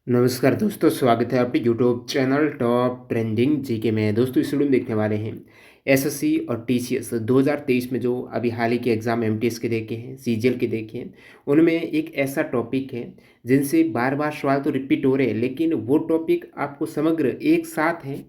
नमस्कार दोस्तों, स्वागत है आपके YouTube channel top trending GK में। दोस्तों इस वीडियो में देखने वाले हैं एसएससी और टीसीएस 2023 में जो अभी हाल ही के एग्ज़ाम एमटीएस के देखे हैं, सीजीएल के देखे हैं। उनमें एक ऐसा टॉपिक है जिनसे बार बार सवाल तो रिपीट हो रहे हैं, लेकिन वो टॉपिक आपको समग्र एक साथ है,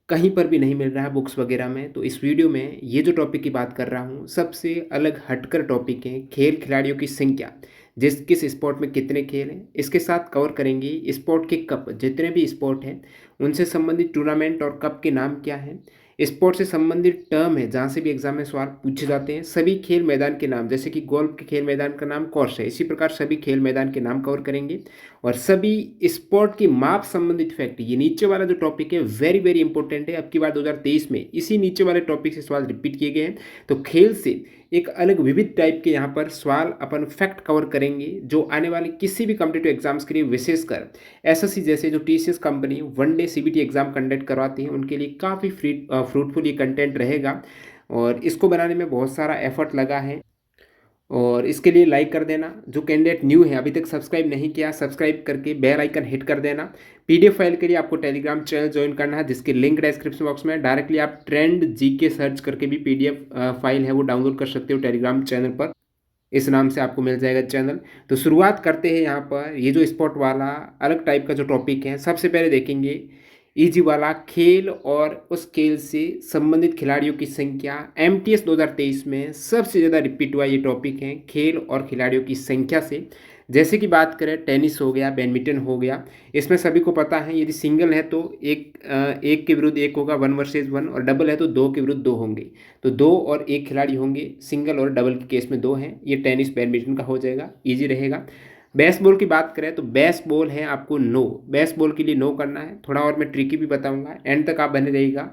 कहीं पर भी नहीं मिल रहा है बुक्स वगैरह में। तो इस वीडियो में ये जो टॉपिक की बात कर रहा हूँ, सबसे अलग हटकर टॉपिक है खेल खिलाड़ियों की संख्या, जिस किस स्पोर्ट में कितने खेल हैं। इसके साथ कवर करेंगे स्पोर्ट के कप, जितने भी स्पोर्ट हैं उनसे संबंधित टूर्नामेंट और कप के नाम क्या हैं। स्पोर्ट से संबंधित टर्म है जहाँ से भी एग्जाम में सवाल पूछे जाते हैं। सभी खेल मैदान के नाम, जैसे कि गोल्फ के खेल मैदान का नाम कोर्स है, इसी प्रकार सभी खेल मैदान के नाम कवर करेंगे। और सभी स्पोर्ट की माप संबंधित फैक्ट, ये नीचे वाला जो टॉपिक है वेरी वेरी इंपॉर्टेंट है। अब की बार 2023 में इसी नीचे वाले टॉपिक से सवाल रिपीट किए गए हैं। तो खेल से एक अलग विविध टाइप के यहाँ पर सवाल अपन फैक्ट कवर करेंगे, जो आने वाले किसी भी कॉम्पिटिटिव एग्जाम्स के लिए, विशेषकर एसएससी जैसे जो TCS company one day CBT exam conduct करवाती है, उनके लिए काफ़ी फ्रूटफुल ये कंटेंट रहेगा। और इसको बनाने में बहुत सारा एफर्ट लगा है, और इसके लिए लाइक कर देना। जो कैंडिडेट न्यू है, अभी तक सब्सक्राइब नहीं किया, सब्सक्राइब करके बेल आइकन हिट कर देना। पीडीएफ फाइल के लिए आपको टेलीग्राम चैनल ज्वाइन करना है, जिसकी लिंक डिस्क्रिप्शन बॉक्स में है। डायरेक्टली आप ट्रेंड जीके सर्च करके भी पीडीएफ फाइल है वो डाउनलोड कर सकते हो टेलीग्राम चैनल पर। इस नाम से आपको मिल जाएगा चैनल। तो शुरुआत करते हैं यहाँ पर ये जो स्पोर्ट वाला अलग टाइप का जो टॉपिक है। सबसे पहले देखेंगे इजी वाला, खेल और उस खेल से संबंधित खिलाड़ियों की संख्या। एमटीएस 2023 में सबसे ज़्यादा रिपीट हुआ ये टॉपिक है, खेल और खिलाड़ियों की संख्या से। जैसे कि बात करें, टेनिस हो गया, बैडमिंटन हो गया, इसमें सभी को पता है यदि सिंगल है तो एक के विरुद्ध एक होगा, 1 वर्सेस 1, और डबल है तो 2 के विरुद्ध 2 होंगे। तो 2 और 1 खिलाड़ी होंगे, सिंगल और डबल के केस में 2 हैं। ये टेनिस बैडमिंटन का हो जाएगा, ईजी रहेगा। बेसबॉल की बात करें तो बेसबॉल है आपको नो, बेसबॉल के लिए नो करना है। थोड़ा और मैं ट्रिकी भी बताऊंगा, एंड तक आप बने रहिएगा।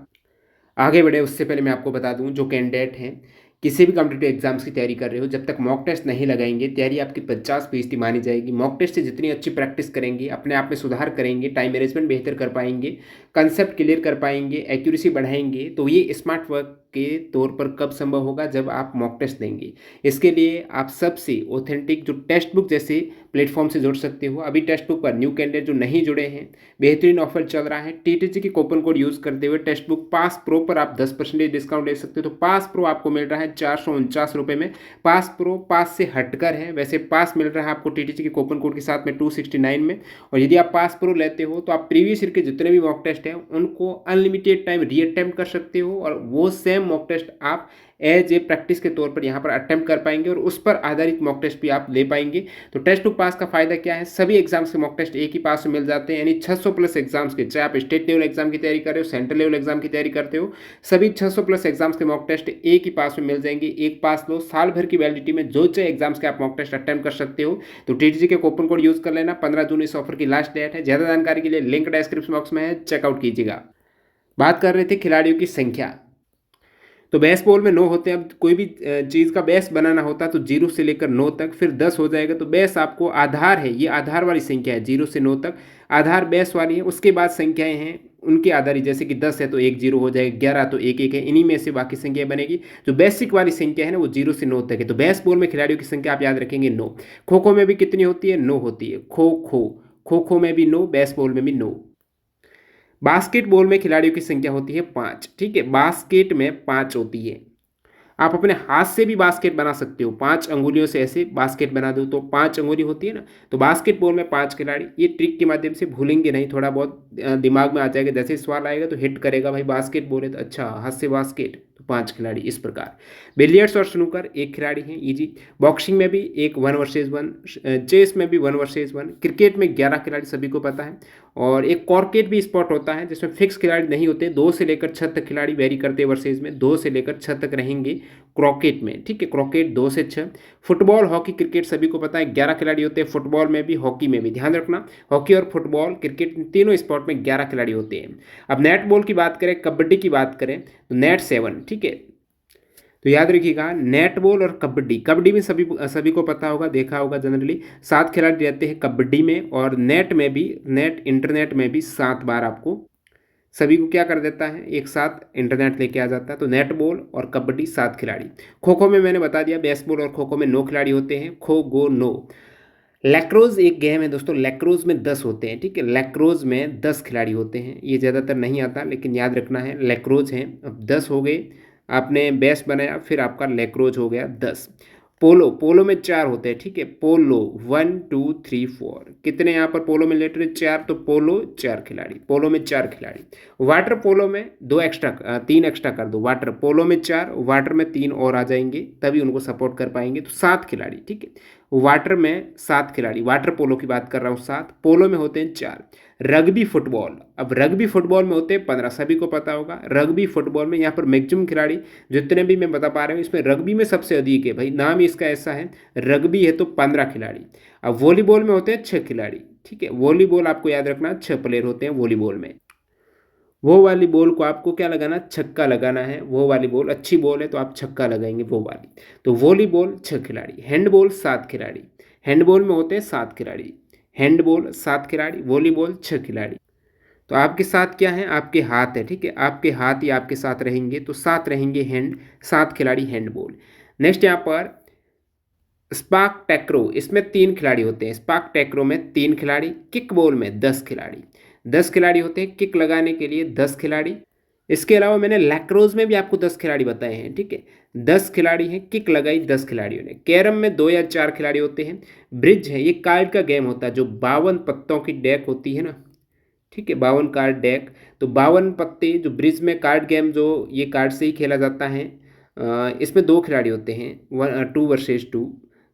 आगे बढ़े उससे पहले मैं आपको बता दूं, जो कैंडिडेट हैं किसी भी कॉम्पिटिटिव एग्जाम्स की तैयारी कर रहे हो, जब तक मॉक टेस्ट नहीं लगाएंगे तैयारी आपकी 50% मानी जाएगी। मॉक टेस्ट से जितनी अच्छी प्रैक्टिस करेंगे, अपने आप में सुधार करेंगे, टाइम मैनेजमेंट बेहतर कर पाएंगे, कंसेप्ट क्लियर कर पाएंगे, एक्यूरेसी बढ़ाएंगे, तो ये स्मार्ट वर्क के तौर पर कब संभव होगा, जब आप मॉक टेस्ट देंगे। इसके लिए आप सबसे ऑथेंटिक जो टेक्स्ट बुक जैसे प्लेटफॉर्म से जुड़ सकते हो। अभी टेक्स्ट बुक पर न्यू कैंडिडेट जो नहीं जुड़े हैं, बेहतरीन ऑफर चल रहा है। टीटीजी की कूपन कोड यूज़ करते हुए टेक्स्ट बुक पास प्रो पर आप 10% डिस्काउंट ले सकते हो। तो पास प्रो आपको मिल रहा है 449 रुपये में। पास प्रो पास से हटकर है, वैसे पास मिल रहा है आपको टीटीजी के कूपन कोड के साथ में 269 में। और यदि आप पास प्रो लेते हो तो आप प्रीवियस ईयर के जितने भी मॉक टेस्ट हैं उनको अनलिमिटेड टाइम रीअटेम्प्ट कर सकते हो, और वो सेम मॉक टेस्ट आप एज ए प्रैक्टिस के तौर पर यहाँ पर अटेम्प्ट कर पाएंगे, और उस पर आधारित मॉक टेस्ट भी आप ले पाएंगे। तो टेस्ट बुक पास का फायदा क्या है, सभी एग्जाम्स के मॉक टेस्ट एक ही पास में मिल जाते हैं, यानी 600 प्लस एग्जाम्स के, चाहे आप स्टेट लेवल एग्जाम की तैयारी कर रहे हो, सेंट्रल लेवल एग्जाम की तैयारी करते हो, सभी 600 प्लस एग्जाम्स के मॉक टेस्ट एक ही पास में मिल जाएंगे। एक पास लो, साल भर की वैलिडिटी में जो चाहे एग्जाम्स के आप मॉक टेस्ट अटेम्प्ट कर सकते हो। तो टीटीजी के कूपन कोड यूज कर लेना, 15 जून इस ऑफर की लास्ट डेट है। ज़्यादा जानकारी के लिए लिंक डिस्क्रिप्शन बॉक्स में है, चेकआउट कीजिएगा। बात कर रहे थे खिलाड़ियों की संख्या। तो बेस बॉल में 9 होते हैं। अब कोई भी चीज़ का बेस बनाना होता है तो 0 से लेकर 9 तक, फिर 10 हो जाएगा। तो बेस आपको आधार है, ये आधार वाली संख्या है, 0 से 9 तक आधार बेस वाली है। उसके बाद संख्याएं हैं उनके आधारित, जैसे कि 10 है तो 1 0 हो जाएगा, 11 तो 1 1 है, इन्हीं में से बाकी संख्या बनेगी। जो बेसिक वाली संख्या है ना, वो 0 से 9 तक है। तो बेस बॉल में खिलाड़ियों की संख्या आप याद रखेंगे 9। खो खो में भी कितनी होती है, 9 होती है। खो खो में भी 9, बेस बॉल में भी 9। बास्केटबॉल में खिलाड़ियों की संख्या होती है 5। ठीक है, बास्केट में 5 होती है। आप अपने हाथ से भी बास्केट बना सकते हो, 5 अंगुलियों से ऐसे बास्केट बना दो तो 5 अंगुली होती है ना। तो बास्केटबॉल में 5 खिलाड़ी, ये ट्रिक के माध्यम से भूलेंगे नहीं, थोड़ा बहुत दिमाग में आ जाएगा। जैसे सवाल आएगा तो हिट करेगा, भाई बास्केटबॉल है तो अच्छा हाथ से बास्केट, तो 5 खिलाड़ी। इस प्रकार बिलियर्ड्स और स्नूकर 1 खिलाड़ी हैं, इजी। बॉक्सिंग में भी एक 1 वर्सेस 1, चेस में भी 1 वर्सेस 1, क्रिकेट में 11 खिलाड़ी सभी को पता है। और एक कॉर्केट भी स्पॉट होता है जिसमें फिक्स खिलाड़ी नहीं होते, 2 से लेकर 6 तक खिलाड़ी वेरी करते हैं वर्सेज में, 2 से लेकर 6 तक रहेंगे क्रॉकेट में। ठीक है, क्रॉकेट 2 से 6। फुटबॉल, हॉकी, क्रिकेट सभी को पता है 11 खिलाड़ी होते हैं, फुटबॉल में भी हॉकी में भी, ध्यान रखना। हॉकी और फुटबॉल, क्रिकेट, तीनों स्पोर्ट में 11 खिलाड़ी होते हैं। अब नेट बॉल की बात करें, कबड्डी की बात करें तो नेट 7। ठीक है, तो याद रखिएगा नेट बॉल और कबड्डी। कबड्डी में सभी सभी को पता होगा, देखा होगा जनरली 7 खिलाड़ी रहते हैं कबड्डी में, और नेट में भी, नेट इंटरनेट में भी 7 बार आपको सभी को क्या कर देता है, एक साथ इंटरनेट लेके आ जाता है। तो नेट बॉल और कबड्डी 7 खिलाड़ी। खो खो में मैंने बता दिया, बेसबॉल और खो खो में 9 खिलाड़ी होते हैं, खो गो 9। लैक्रोज एक गेम है दोस्तों, लैक्रोज में 10 होते हैं, ठीक है, लैक्रोज में 10 खिलाड़ी होते हैं, ये ज़्यादातर नहीं आता लेकिन याद रखना है, लैक्रोज हैं। अब 10 हो गए, आपने बेस बनाया, फिर आपका लैक्रोज हो गया 10। पोलो, पोलो में 4 होते हैं, ठीक है, पोलो 1 2 3 4, कितने यहाँ पर पोलो में लेटर 4, तो पोलो 4 खिलाड़ी, पोलो में 4 खिलाड़ी। वाटर पोलो में 2 एक्स्ट्रा, 3 एक्स्ट्रा कर दो, वाटर पोलो में 4, वाटर में 3 और आ जाएंगे तभी उनको सपोर्ट कर पाएंगे, तो 7 खिलाड़ी, ठीक है, वाटर में 7 खिलाड़ी, वाटर पोलो की बात कर रहा हूँ 7, पोलो में होते हैं 4। रग्बी फुटबॉल, अब रग्बी फुटबॉल में होते हैं 15, सभी को पता होगा। रग्बी फुटबॉल में यहाँ पर मैक्सिमम खिलाड़ी जितने भी मैं बता पा रहा हूँ, इसमें रग्बी में सबसे अधिक है भाई, नाम ही इसका ऐसा है, रग्बी है तो 15 खिलाड़ी। अब वॉलीबॉल में होते हैं 6 खिलाड़ी, ठीक है, वॉलीबॉल आपको याद रखना 6 प्लेयर होते हैं वॉलीबॉल में। वो वाली बॉल को आपको क्या लगाना, छक्का लगाना है, वो वाली बॉल अच्छी बॉल है तो आप छक्का लगाएंगे वो वाली। तो वॉलीबॉल 6 खिलाड़ी, हैंडबॉल 7 खिलाड़ी, हैंडबॉल में होते हैं 7 खिलाड़ी, हैंडबॉल 7 खिलाड़ी, वॉलीबॉल 6 खिलाड़ी। तो आपके साथ क्या है, आपके हाथ है, ठीक है, आपके हाथ ही आपके साथ रहेंगे, तो 7 रहेंगे हैंड, 7 खिलाड़ी हैंडबॉल। नेक्स्ट यहाँ पर स्पार्क टैक्रो, इसमें 3 खिलाड़ी होते हैं, स्पार्क टैक्रो में 3 खिलाड़ी, किक बॉल में 10 खिलाड़ी, 10 खिलाड़ी होते हैं किक लगाने के लिए 10 खिलाड़ी। इसके अलावा मैंने लैक्रोज में भी आपको 10 खिलाड़ी बताए हैं, ठीक है, 10 खिलाड़ी हैं, किक लगाई 10 खिलाड़ियों ने। कैरम में 2 या 4 खिलाड़ी होते हैं। ब्रिज है, ये कार्ड का गेम होता है, जो 52 पत्तों की डेक होती है ना, ठीक है, 52 कार्ड डेक, तो 52 पत्ते जो ब्रिज में कार्ड गेम जो ये कार्ड से ही खेला जाता है, इसमें 2 खिलाड़ी होते हैं, 2 वर्सेस 2,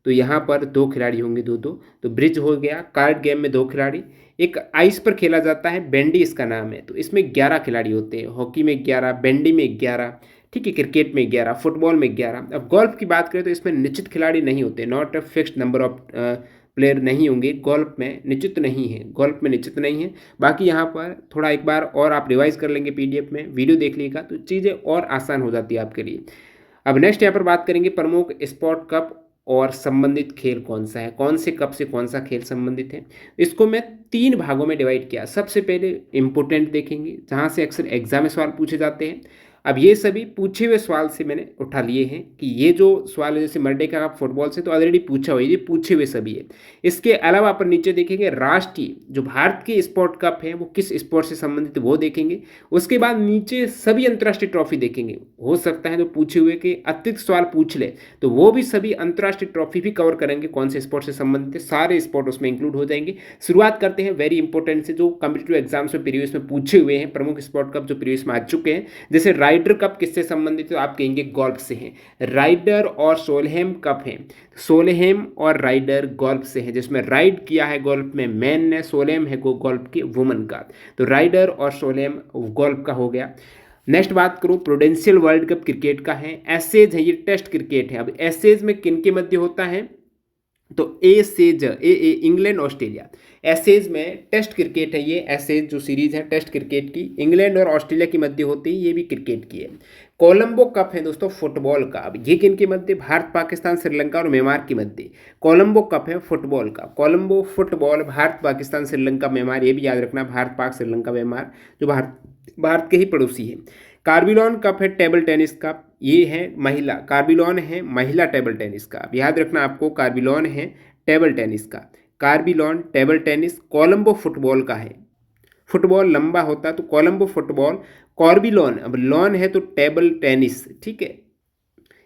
तो यहाँ पर 2 खिलाड़ी होंगे, 2 2, तो ब्रिज हो गया, कार्ड गेम में 2 खिलाड़ी। एक आइस पर खेला जाता है, बैंडी इसका नाम है, तो इसमें 11 खिलाड़ी होते हैं, हॉकी में 11, बैंडी में 11, ठीक है, क्रिकेट में 11, फुटबॉल में 11। अब गोल्फ की बात करें तो इसमें निश्चित खिलाड़ी नहीं होते, not a fixed number of player नहीं होंगे, गोल्फ में निश्चित नहीं है, गोल्फ में निश्चित नहीं है। बाकी यहाँ पर थोड़ा एक बार और आप रिवाइज कर लेंगे, पीडीएफ में वीडियो देख लीजिएगा तो चीज़ें और आसान हो जाती है आपके लिए। अब नेक्स्ट यहाँ पर बात करेंगे प्रमुख स्पोर्ट कप और संबंधित खेल कौन सा है, कौन से कप से कौन सा खेल संबंधित है। इसको मैं 3 भागों में डिवाइड किया। सबसे पहले इंपोर्टेंट देखेंगे, जहाँ से अक्सर एग्जाम में सवाल पूछे जाते हैं। अब ये सभी पूछे हुए सवाल से मैंने उठा लिए हैं कि ये जो सवाल है, जैसे मर्डे का फुटबॉल से तो ऑलरेडी पूछा हुआ है, ये पूछे हुए सभी है। इसके अलावा अपन नीचे देखेंगे राष्ट्रीय जो भारत के स्पोर्ट कप है वो किस स्पोर्ट से संबंधित वो देखेंगे। उसके बाद नीचे सभी अंतर्राष्ट्रीय ट्रॉफी देखेंगे, हो सकता है तो पूछे हुए के अतिरिक्त सवाल पूछ ले तो वो भी सभी अंतर्राष्ट्रीय ट्रॉफी भी कवर करेंगे, कौन से स्पोर्ट से संबंधित है, सारे स्पोर्ट उसमें इंक्लूड हो जाएंगे। शुरुआत करते हैं वेरी इंपॉर्टेंट से, जो कॉम्पिटिटिव एग्जाम्स में प्रीवियस में पूछे हुए हैं, प्रमुख स्पोर्ट कप जो प्रीवियस में आ चुके हैं। जैसे राइडर कप किससे संबंधित है, तो आप कहेंगे गोल्फ से है, राइडर और सोलहेम कप है, सोलहेम और राइडर गोल्फ से है, जिसमें राइड किया है गोल्फ में मैन ने, सोलहेम है गोल्फ की वुमन का, तो राइडर और सोलहेम गोल्फ का हो गया। नेक्स्ट बात करूं प्रूडेंशियल वर्ल्ड कप क्रिकेट का है, एसेज है, ये टेस्ट क्रिकेट है। अब एसेज में किन के मध्य होता है, तो एसेज ए इंग्लैंड ऑस्ट्रेलिया, एसेज में टेस्ट क्रिकेट है, ये एसेज जो सीरीज है टेस्ट क्रिकेट की इंग्लैंड और ऑस्ट्रेलिया की मध्य होती है, ये भी क्रिकेट की है। कोलंबो कप है दोस्तों फुटबॉल का, अब ये किन के मध्य, भारत पाकिस्तान श्रीलंका और म्यांमार की मध्य कोलंबो कप है फुटबॉल का। कोलंबो फुटबॉल भारत पाकिस्तान श्रीलंका म्यांमार, ये भी याद रखना, भारत पाक श्रीलंका म्यांमार जो भारत के ही पड़ोसी है। कार्बिलॉन कप है टेबल टेनिस का, ये है महिला, कार्बिलॉन है महिला टेबल टेनिस का, अब याद रखना आपको, कार्बिलॉन है टेबल टेनिस का, कार्बिलॉन टेबल टेनिस। कोलंबो फुटबॉल का है, फुटबॉल लंबा होता है तो कोलंबो फुटबॉल। कॉर्बिलॉन, अब लॉन है तो टेबल टेनिस, ठीक है,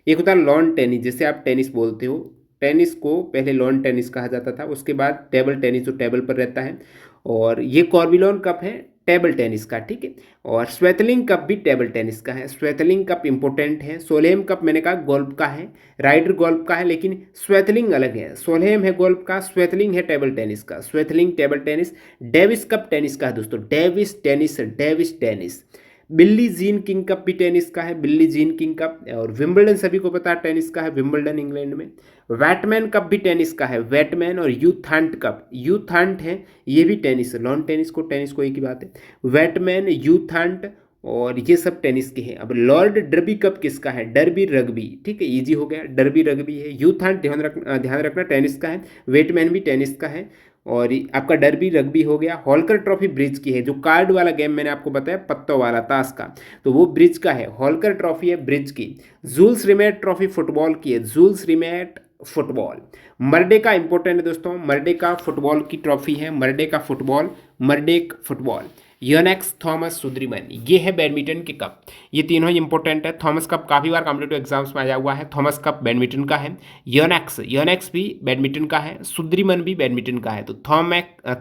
एक होता है लॉन टेनिस, जैसे आप टेनिस बोलते हो, टेनिस को पहले लॉन टेनिस कहा जाता था, उसके बाद टेबल टेनिस जो टेबल पर रहता है, और ये कॉर्बिलॉन कप है टेबल टेनिस का, ठीक है। और स्वेतलिंग कप भी टेबल टेनिस का है, स्वेतलिंग कप इंपॉर्टेंट है। सोलहेम कप मैंने कहा गोल्फ का है, राइडर गोल्फ का है, लेकिन स्वेतलिंग अलग है, सोलहेम है गोल्फ का, स्वेतलिंग है टेबल टेनिस का, Swaythling table tennis. Davis cup tennis का है दोस्तों, Davis tennis, Davis tennis. Billie Jean King cup भी टेनिस का है, बिल्ली जीन किंग कप। और विंबलडन सभी को पता है टेनिस का है, विंबलडन इंग्लैंड में। वैटमैन कप भी टेनिस का है, वैटमैन। और यूथांट कप, यूथांट है, ये भी टेनिस है, लॉन टेनिस को एक ही बात है, वैटमैन, यूथांट, और ये सब टेनिस के हैं। अब लॉर्ड डर्बी कप किसका है, डर्बी रग्बी, ठीक है, इजी हो गया, डर्बी रग्बी है। यूथांट ध्यान रखना टेनिस का है, वेटमैन भी टेनिस का है, और आपका डर्बी रग्बी हो गया। हॉलकर ट्रॉफी ब्रिज की है, जो कार्ड वाला गेम मैंने आपको बताया पत्तों वाला ताश का, तो वो ब्रिज का है, हॉलकर ट्रॉफी है ब्रिज की। जूल्स रिमेट ट्रॉफी फुटबॉल की है, Jules Rimet football. Merdeka important है दोस्तों, मर्डेका फुटबॉल की ट्रॉफी है, Merdeka football, Merdeka football. Yonex Thomas Sudirman, ये है बैडमिंटन के कप। ये तीनों ही इंपॉर्टेंट है। थॉमस कप काफ़ी बार कॉम्पिटेटिव एग्जाम्स में आया हुआ है। थॉमस कप बैडमिंटन का है। योनेक्स योनेक्स भी बैडमिंटन का है। सुद्रीमन भी बैडमिंटन का है। तो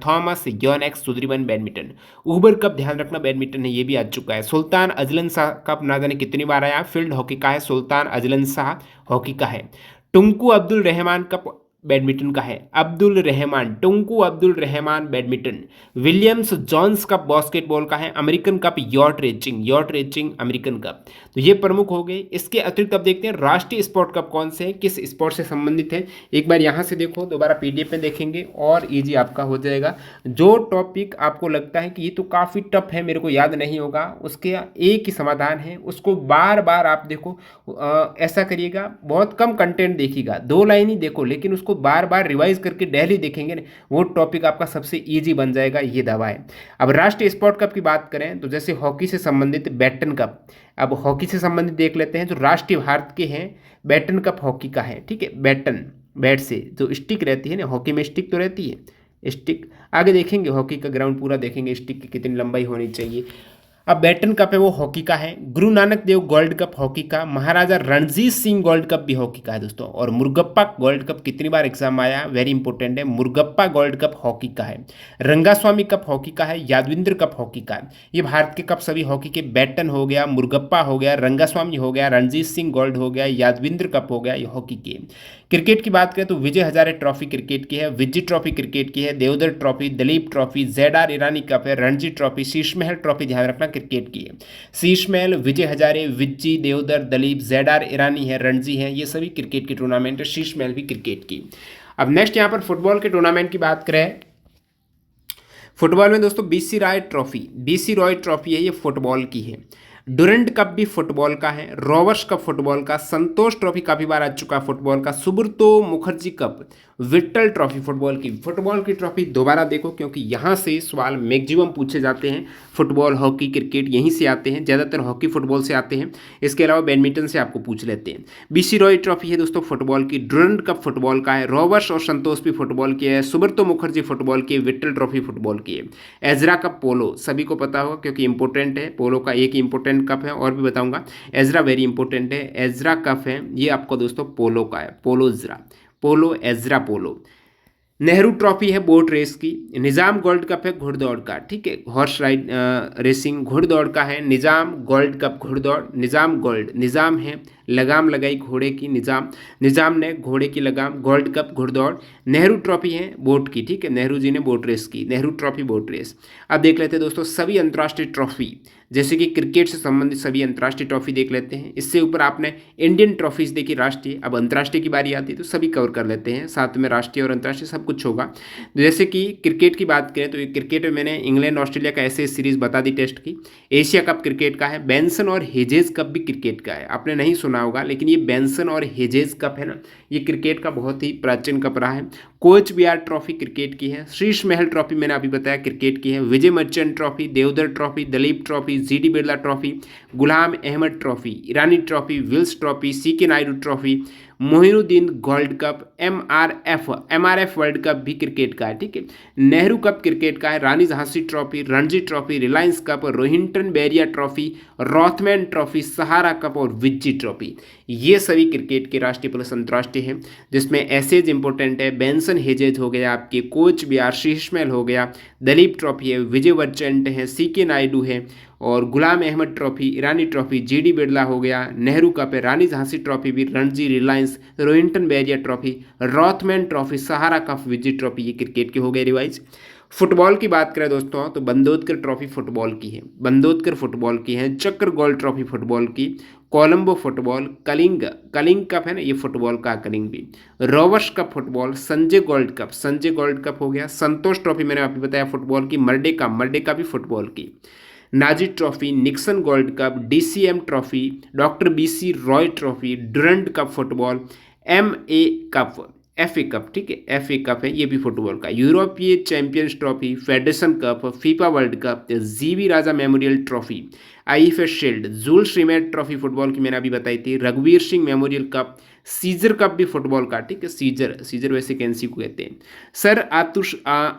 थॉमस योनेक्स सुद्रीमन बैडमिंटन। उबर कप ध्यान रखना बैडमिंटन है, ये भी आ चुका है। सुल्तान अजलन शाह कप ना जाने कितनी बार आया, फील्ड हॉकी का है। सुल्तान अजलन शाह हॉकी का है। Tunku Abdul Rahman cup badminton का है। Abdul Rahman, Tunku Abdul Rahman badminton. Williams Jones cup basketball का है। American cup yacht racing American cup. तो ये प्रमुख हो गए। इसके अतिरिक्त अब देखते हैं राष्ट्रीय स्पोर्ट कप कौन से हैं, किस स्पोर्ट से संबंधित है। एक बार यहाँ से देखो, दोबारा पीडीएफ में देखेंगे और ईजी आपका हो जाएगा। जो टॉपिक आपको लगता है कि ये तो काफ़ी टफ है, मेरे को याद नहीं होगा, उसके एक ही समाधान है, उसको बार बार आप देखो। ऐसा करिएगा, बहुत कम कंटेंट देखिएगा, 2 लाइन ही देखो, लेकिन उसको बार बार रिवाइज करके डेली देखेंगे ना, वो टॉपिक आपका सबसे इजी बन जाएगा, ये दावा है। अब राष्ट्रीय स्पोर्ट कप की बात करें तो जैसे हॉकी से संबंधित बैटन कप। अब हॉकी से संबंधित देख लेते हैं, जो राष्ट्रीय भारत के हैं बैटन कप हॉकी का है। ठीक है, बैटन, बैट से जो स्टिक रहती है ना, हॉकी में स्टिक तो रहती है, स्टिक। आगे देखेंगे हॉकी का ग्राउंड पूरा देखेंगे, स्टिक की कितनी लंबाई होनी चाहिए। अब बैटन कप है वो हॉकी का है। Guru Nanak Dev gold cup hockey का। महाराजा रणजीत सिंह गोल्ड कप भी हॉकी का है दोस्तों। और मुर्गप्पा गोल्ड कप कितनी बार एग्जाम आया, वेरी इंपॉर्टेंट है, मुर्गप्पा गोल्ड कप हॉकी का है। रंगास्वामी कप हॉकी का है। यादविंद्र कप हॉकी का है। ये भारत के कप सभी हॉकी के। बैटन हो गया, मुर्गप्पा हो गया, रंगास्वामी हो गया, रणजीत सिंह गोल्ड हो गया, यादविंद्र कप हो गया, ये हॉकी के। क्रिकेट की बात करें तो विजय हजारे ट्रॉफी क्रिकेट की है, विजय ट्रॉफी क्रिकेट की है, Deodhar trophy, Duleep trophy, Z Irani cup है, रणजी ट्रॉफी, शीश महल ट्रॉफी ध्यान रखना क्रिकेट की है। शीश महल, विजय हजारे, विज्जी, देवधर, दलीप, जेड ईरानी है, रणजी है, ये सभी क्रिकेट की टूर्नामेंट है। शीश महल भी क्रिकेट की। अब नेक्स्ट यहाँ पर फुटबॉल के टूर्नामेंट की बात करें, फुटबॉल में दोस्तों BC Roy trophy, BC Roy trophy है, ये फुटबॉल की है। डुरंट कप भी फुटबॉल का है। रोवर्स कप फुटबॉल का। संतोष ट्रॉफी काफी बार आ चुका है फुटबॉल का। Subroto Mukherjee cup, Vittal trophy football की। फुटबॉल की ट्रॉफी दोबारा देखो, क्योंकि यहाँ से सवाल मैक्सिमम पूछे जाते हैं। फुटबॉल, हॉकी, क्रिकेट यहीं से आते हैं, ज़्यादातर हॉकी फुटबॉल से आते हैं। इसके अलावा बैडमिंटन से आपको पूछ लेते हैं। बीसी रॉय ट्रॉफी है दोस्तों फुटबॉल की। डुरंट कप फुटबॉल का है। रोवर्स और संतोष भी फुटबॉल की है। सुब्रतो मुखर्जी फुटबॉल की है। विट्ठल ट्रॉफी फुटबॉल की है। एजरा कप पोलो, सभी को पता होगा क्योंकि इंपॉर्टेंट है। पोलो का एक इंपॉर्टेंट कप है, और भी बताऊंगा। एजरा वेरी इंपॉर्टेंट है। एजरा कप है, ये आपको दोस्तों पोलो का है। पोलो एजरा, पोलो एजरा पोलो। नेहरू ट्रॉफी है बोट रेस की। निज़ाम गोल्ड कप है घुड़दौड़ का। ठीक है, हॉर्स राइड रेसिंग घुड़दौड़ का है। निज़ाम गोल्ड कप घुड़दौड़, निज़ाम गोल्ड, निज़ाम है लगाम लगाई घोड़े की, निज़ाम, निज़ाम ने घोड़े की लगाम, गोल्ड कप घुड़दौड़। नेहरू ट्रॉफी है बोट की। ठीक है, नेहरू जी ने बोट रेस की, नेहरू ट्रॉफी बोट रेस। अब देख लेते हैं दोस्तों सभी अंतर्राष्ट्रीय ट्रॉफी, जैसे कि क्रिकेट से संबंधित सभी अंतर्राष्ट्रीय ट्रॉफी देख लेते हैं। इससे ऊपर आपने इंडियन ट्रॉफीज देखी राष्ट्रीय, अब अंतर्राष्ट्रीय की बारी आती है तो सभी कवर कर लेते हैं, साथ में राष्ट्रीय और अंतर्राष्ट्रीय सब कुछ होगा। जैसे कि क्रिकेट की बात करें तो क्रिकेट में मैंने इंग्लैंड ऑस्ट्रेलिया का ऐसे सीरीज बता दी टेस्ट की। एशिया कप क्रिकेट का है। बेंसन और हेजेस कप भी क्रिकेट का है, आपने नहीं सुना होगा, लेकिन ये बेंसन और हेजेस कप है ना, ये क्रिकेट का बहुत ही प्राचीन कप रहा है। कोच बिहार ट्रॉफी क्रिकेट की है। शीश महल ट्रॉफी मैंने अभी बताया क्रिकेट की है। Vijay Merchant trophy, Deodhar trophy, Duleep trophy, GD Birla trophy, Ghulam Ahmed trophy, Irani trophy, Wills trophy, CK Naidu trophy, Moinuddin gold cup, MRF world cup भी क्रिकेट का है। ठीक है, नेहरू कप क्रिकेट का है। Rani Jhansi trophy, Ranji trophy, Reliance cup, Rohinton Baria trophy, Rothman trophy, Sahara cup और विज्जी ट्रॉफी, ये सभी क्रिकेट के राष्ट्रीय प्लस अंतर्राष्ट्रीय हैं, जिसमें एसेज इंपॉर्टेंट है। बेंसन हेजेज हो गया आपके, कोच बिहार, शीशमहल हो गया, दलीप ट्रॉफी है, विजय वर्चंट है, सीके नायडू है, और गुलाम Ahmed trophy, Irani trophy, GD Birla हो गया, नेहरू कप है, रानी झांसी ट्रॉफी भी, Ranji, Reliance, Rohinton Baria trophy, Rothman trophy, Sahara cup, विजय ट्रॉफी, ये क्रिकेट के हो गए रिवाइज। फुटबॉल की बात करें दोस्तों तो बंदोदकर ट्रॉफी फुटबॉल की है, बंदोदकर फुटबॉल की है। चक्र गोल्ड ट्रॉफी फुटबॉल की। कोलंबो फुटबॉल, कलिंग कप है ना, ये फुटबॉल का कलिंग भी। Rovers cup football, Sanjay gold cup हो गया। संतोष ट्रॉफी मैंने आपको बताया फुटबॉल की। मर्डेका भी फुटबॉल की। Nazi trophy, Nixon gold cup, DCM trophy, doctor BC Roy trophy, Durand cup football, MA cup, FA cup. ठीक है, एफए कप है, ये भी फुटबॉल का। यूरोपीय champions trophy, federation cup, FIFA world cup, GV Raja memorial trophy, IFA shield, Jules Rimet trophy football की मैंने अभी बताई थी, रघुवीर Singh memorial cup, Caesar cup भी फुटबॉल का, ठीक है, सीजर, सीजर वैसे कैंसी को कहते हैं। सर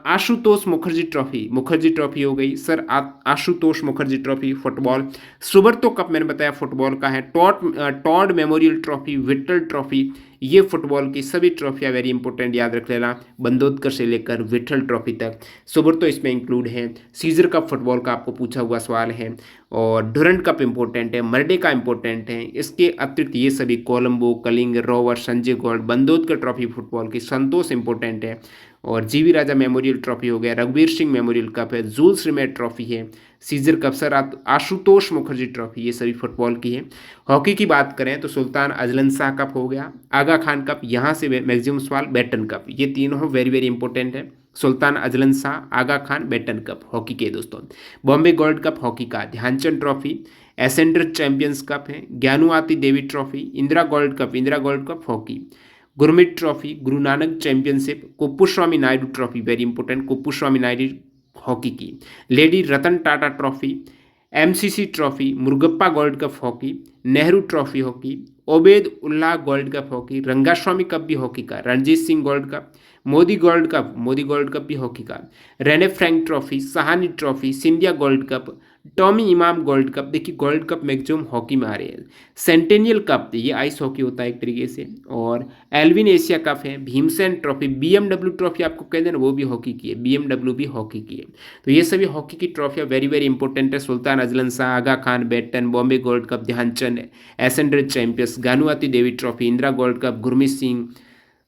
आशुतोष मुखर्जी ट्रॉफी हो गई, sir Ashutosh Mukherjee trophy football. Subroto cup मैंने बताया फुटबॉल का है। Todd memorial trophy, Vittal trophy, ये फुटबॉल की सभी ट्रॉफियाँ वेरी इंपॉर्टेंट याद रख लेना, बंदोदकर से लेकर विट्ठल ट्रॉफी तक। सुब्रतो इसमें इंक्लूड है। सीजर कप फुटबॉल का आपको पूछा हुआ सवाल है, और डुरंट कप इंपॉर्टेंट है, मर्डे का इंपॉर्टेंट है। इसके अतिरिक्त ये सभी Colombo, Kalinga, Rover, Sanjay gold, Bandodkar trophy football की, संतोष इंपॉर्टेंट है, और जीवी राजा मेमोरियल ट्रॉफी हो गया, रघुवीर सिंह मेमोरियल कप है, जूल्स रिमेट ट्रॉफी है, Caesar cup, sir Ashutosh Mukherjee trophy, ये सभी फुटबॉल की है। हॉकी की बात करें तो सुल्तान अजलन शाह कप हो गया, आगा खान कप, यहाँ से मैक्सिमम सवाल, बैटन कप, ये तीनों वेरी वेरी इंपॉर्टेंट है। Sultan Azlan Shah, Aga Khan, Beighton cup hockey के दोस्तों। बॉम्बे गोल्ड कप हॉकी का, Dhyanchand trophy, Esanda champions cup है, Gyanwati Devi trophy, Indira gold cup hockey, Gurmeet trophy, Guru Nanak championship, Kuppuswami Naidu trophy very important, Kuppuswami Naidu hockey की, lady Ratan Tata trophy, MCC trophy, Murugappa gold cup hockey, Nehru trophy hockey, Obaid Ullah gold cup hockey, Rangaswami cup भी hockey का, Ranjit Singh gold cup, Modi gold cup भी hockey का, Rene Frank trophy, Sahani trophy, Scindia gold cup, Tommy Imam gold cup, देखिए gold cup maximum hockey में आ रहे हैं। Centennial cup, ये आइस हॉकी होता है एक तरीके से, और एल्विन एशिया कप है, भीमसेन ट्रॉफी, बीएमडब्ल्यू ट्रॉफी आपको कहते हैं ना, वो भी हॉकी की है, बीएमडब्ल्यू भी हॉकी की है। तो ये सभी हॉकी की ट्रॉफियाँ वेरी वेरी इंपॉर्टेंट है। Sultan Azlan Shah, Aga Khan, Beighton, Bombay gold cup, Dhyanchand, Esanda champions, Gyanwati Devi trophy, Indira gold cup, Gurmeet Singh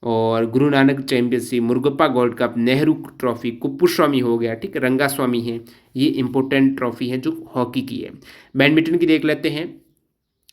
और Guru Nanak championship, Murugappa gold cup, Nehru trophy, Kuppuswami हो गया, ठीक है, रंगास्वामी है, ये इंपॉर्टेंट ट्रॉफी है जो हॉकी की है। बैडमिंटन की देख लेते हैं,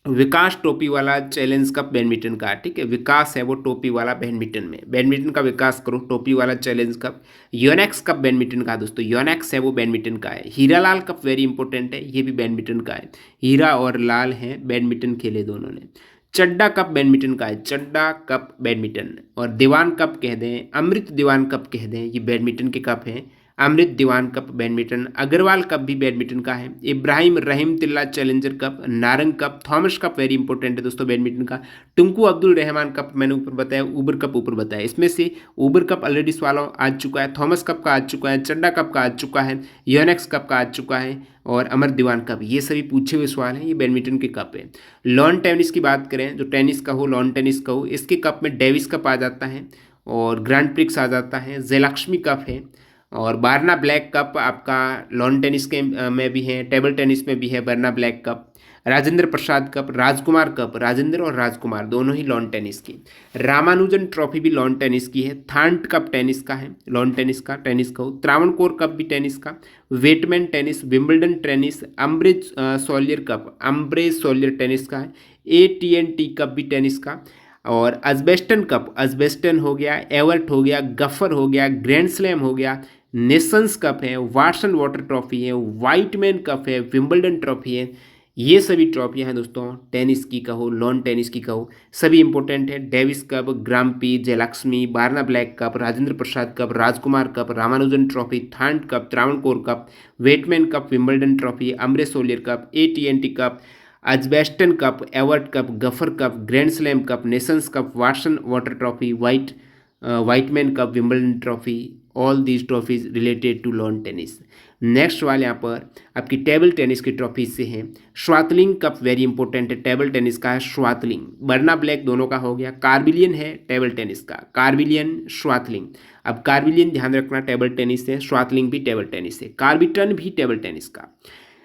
विकास टोपी वाला चैलेंज कप बैडमिंटन का, ठीक है, विकास है वो टोपी वाला बैडमिंटन में, बैडमिंटन का विकास करो, टोपी वाला challenge cup. Yonex cup badminton का दोस्तों, योनेक्स है वो बैडमिंटन का है। हीरालाल कप वेरी इंपॉर्टेंट है, ये भी बैडमिंटन का है, हीरा और लाल हैं, बैडमिंटन खेले दोनों ने। चड्डा कप बैडमिंटन का है, चड्डा कप बैडमिंटन, और दीवान कप कह दें, अमृत दीवान कप कह दें, ये बैडमिंटन के कप हैं, Amrit Diwan cup badminton. Agarwal cup भी बैडमिंटन का है। Ibrahim Rahim Tilla challenger cup, Narang cup, Thomas cup very important है दोस्तों बैडमिंटन का। टुंकू अब्दुल रहमान कप मैंने ऊपर बताया, ऊबर कप ऊपर बताया, इसमें से ऊबर कप ऑलरेडी सवाल आ चुका है, थॉमस कप का आ चुका है, चड्डा कप का आ चुका है, योनेक्स कप का आ चुका है, और अमर दीवान कप, ये सभी पूछे हुए सवाल हैं, ये बैडमिंटन के कप है। लॉन टेनिस की बात करें, जो टेनिस का हो, लॉन टेनिस का हो, इसके कप में डेविस कप आ जाता है, और ग्रैंड प्रिक्स आ जाता है, जयलक्ष्मी कप है, और बारना ब्लैक कप आपका लॉन टेनिस के में भी है, टेबल टेनिस में भी है Barna Bellack cup. Rajendra Prasad cup, Rajkumar cup, Rajendra और राजकुमार दोनों ही लॉन टेनिस की। रामानुजन ट्रॉफी भी लॉन टेनिस की है। थांट कप टेनिस का है, लॉन टेनिस का, टेनिस का हो। त्रावणकोर कप भी टेनिस का। Wightman tennis, Wimbledon tennis, Ambre Solaire tennis का है। AT&T कप भी टेनिस का। और अजबेस्टन कप, अजबेस्टन हो गया, एवर्ट हो गया, गफर हो गया, ग्रैंड स्लैम हो गया, नेशंस कप है, वाटसन वाटर ट्रॉफी है, वाइटमैन कप है, विम्बल्डन ट्रॉफी है। ये सभी ट्रॉफियाँ हैं दोस्तों, टेनिस की कहो, लॉन टेनिस की कहो, सभी इंपॉर्टेंट है। Davis cup, grand prix, Jayalakshmi, Barna Bellack cup, Rajendra Prasad cup, Rajkumar cup, Ramanujan trophy, Thant cup, Travancore cup, Wightman cup, Wimbledon trophy, Ambre Solaire cup, AT&T cup, Edgbaston cup, Evert cup, Gafar cup, grand slam cup, nations cup, Watson water trophy, Wightman cup, Wimbledon trophy, all these trophies related to lawn tennis. Next सवाल यहाँ पर आपकी table tennis की trophy से है। श्वातलिंग cup very important है, table tennis का है श्वातलिंग। बर्ना ब्लैक दोनों का हो गया। कार्बिलियन है टेबल टेनिस का, कार्बिलियन, श्वातलिंग। अब कार्बिलियन ध्यान रखना टेबल टेनिस है, श्वातलिंग भी टेबल टेनिस है, कार्बिटन भी टेबल टेनिस का।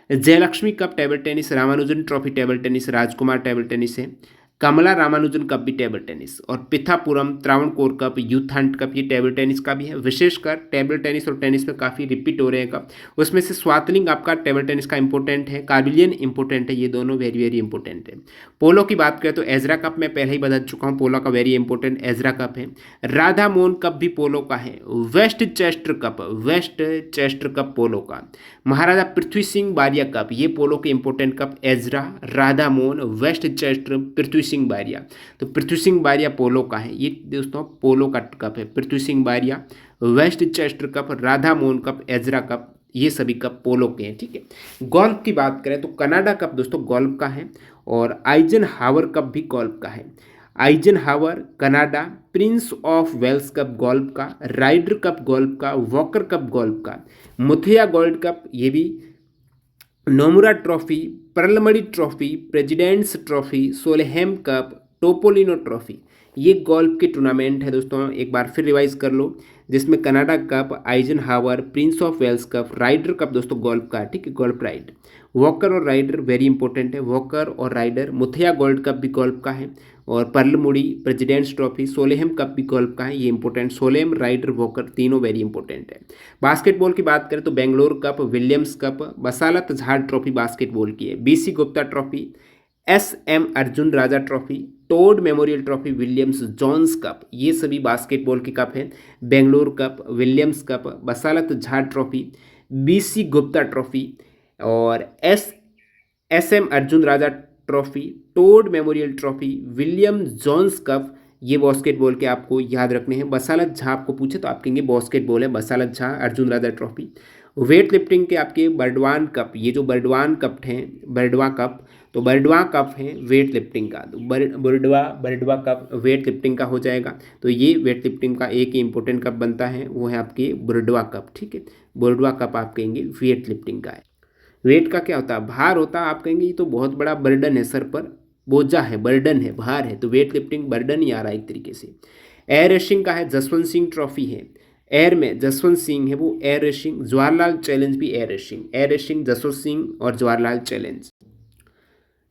Jayalakshmi cup table tennis, Ramanujan trophy table tennis, Rajkumar table tennis है। कमला रामानुजन कप भी टेबल टेनिस, और Pithapuram, Travancore cup, youth hunt cup, ये टेबल टेनिस का भी है। विशेषकर टेबल टेनिस और टेनिस में काफ़ी रिपीट हो रहे हैं कप, उसमें से स्वातलिंग आपका टेबल टेनिस का इंपॉर्टेंट है, कार्बिलियन इंपॉर्टेंट है, ये दोनों वेरी वेरी इंपॉर्टेंट है। पोलो की बात करें तो एजरा कप मैं पहले ही बता चुका हूँ, पोलो का वेरी इंपॉर्टेंट एजरा कप है। राधा मोहन कप भी पोलो का है। वेस्ट चेस्टर कप पोलो का। महाराजा पृथ्वी सिंह बारिया कप, ये पोलो के important cup, Ezra, Radha Mohan, Westchester, Prithvi Singh Baria. तो पृथ्वी सिंह बारिया पोलो का है, ये दोस्तों पोलो का कप है। Prithvi Singh Baria, Westchester cup, Radha Mohan cup, Ezra cup, ये सभी कप पोलो के हैं, ठीक है। गोल्फ की बात करें तो कनाडा कप दोस्तों गोल्फ का है और आइजनहावर कप भी गोल्फ का है। Eisenhower Canada, prince of Wales cup golf का, राइडर कप गोल्फ का, वॉकर कप गोल्फ का, मुथिया गोल्ड कप ये भी, नोमुरा ट्रॉफी, पर्लमड़ी trophy, presidents trophy, Solheim cup, Topolino trophy, ये गोल्फ के टूर्नामेंट है दोस्तों। एक बार फिर रिवाइज कर लो, जिसमें Canada cup, Eisenhower, prince of Wales cup, Ryder cup दोस्तों गोल्फ का, ठीक है, गोल्फ राइड, वॉकर और राइडर वेरी इंपॉर्टेंट है, वॉकर और राइडर, मुथिया गोल्ड कप भी गोल्फ का है और पर्लमुड़ी, प्रेसिडेंट्स ट्रॉफी, सोलेहम कप भी गोल्फ का है, ये इंपॉर्टेंट, सोलेम, राइडर, वॉकर तीनों वेरी इंपॉर्टेंट है। बास्केटबॉल की बात करें तो Bangalore cup, Williams cup, Basalat Jha trophy basketball की है, BC Gupta trophy, SM Arjun Raja trophy, Todd memorial trophy, Williams Jones cup, ये सभी बास्केटबॉल के कप हैं। Bangalore cup, Williams cup, Basalat Jha trophy, BC Gupta trophy और SM Arjun Raja trophy, Todd memorial trophy, William Jones cup, ये basketball के आपको याद रखने हैं। बसालत झा आपको पूछे तो आप कहेंगे बास्केटबॉल है, बसालत Jha Arjun Raja trophy. Weight lifting के आपके बर्डवान कप, ये जो बर्डवान कप हैं, बर्डवा कप, तो बर्डवा कप है वेट लिफ्टिंग का, तो बर्डवा कप वेट लिफ्टिंग का हो जाएगा। तो ये वेट लिफ्टिंग का एक ही इंपॉर्टेंट कप बनता है, वो है आपके बर्डवा कप, ठीक है। बर्डवा कप आप कहेंगे वेट लिफ्टिंग का है। वेट का क्या होता है, भार होता है, आप कहेंगे ये तो बहुत बड़ा बर्डन है, सर पर बोझा है, बर्डन है, भार है, तो वेट लिफ्टिंग बर्डन ही आ रहा है एक तरीके से। एयर रेसिंग का है, जसवंत सिंह ट्रॉफी है, एयर में जसवंत सिंह है वो एयर रेसिंग, जवाहरलाल चैलेंज भी air racing, air racing Jaswant Singh और जवाहरलाल चैलेंज।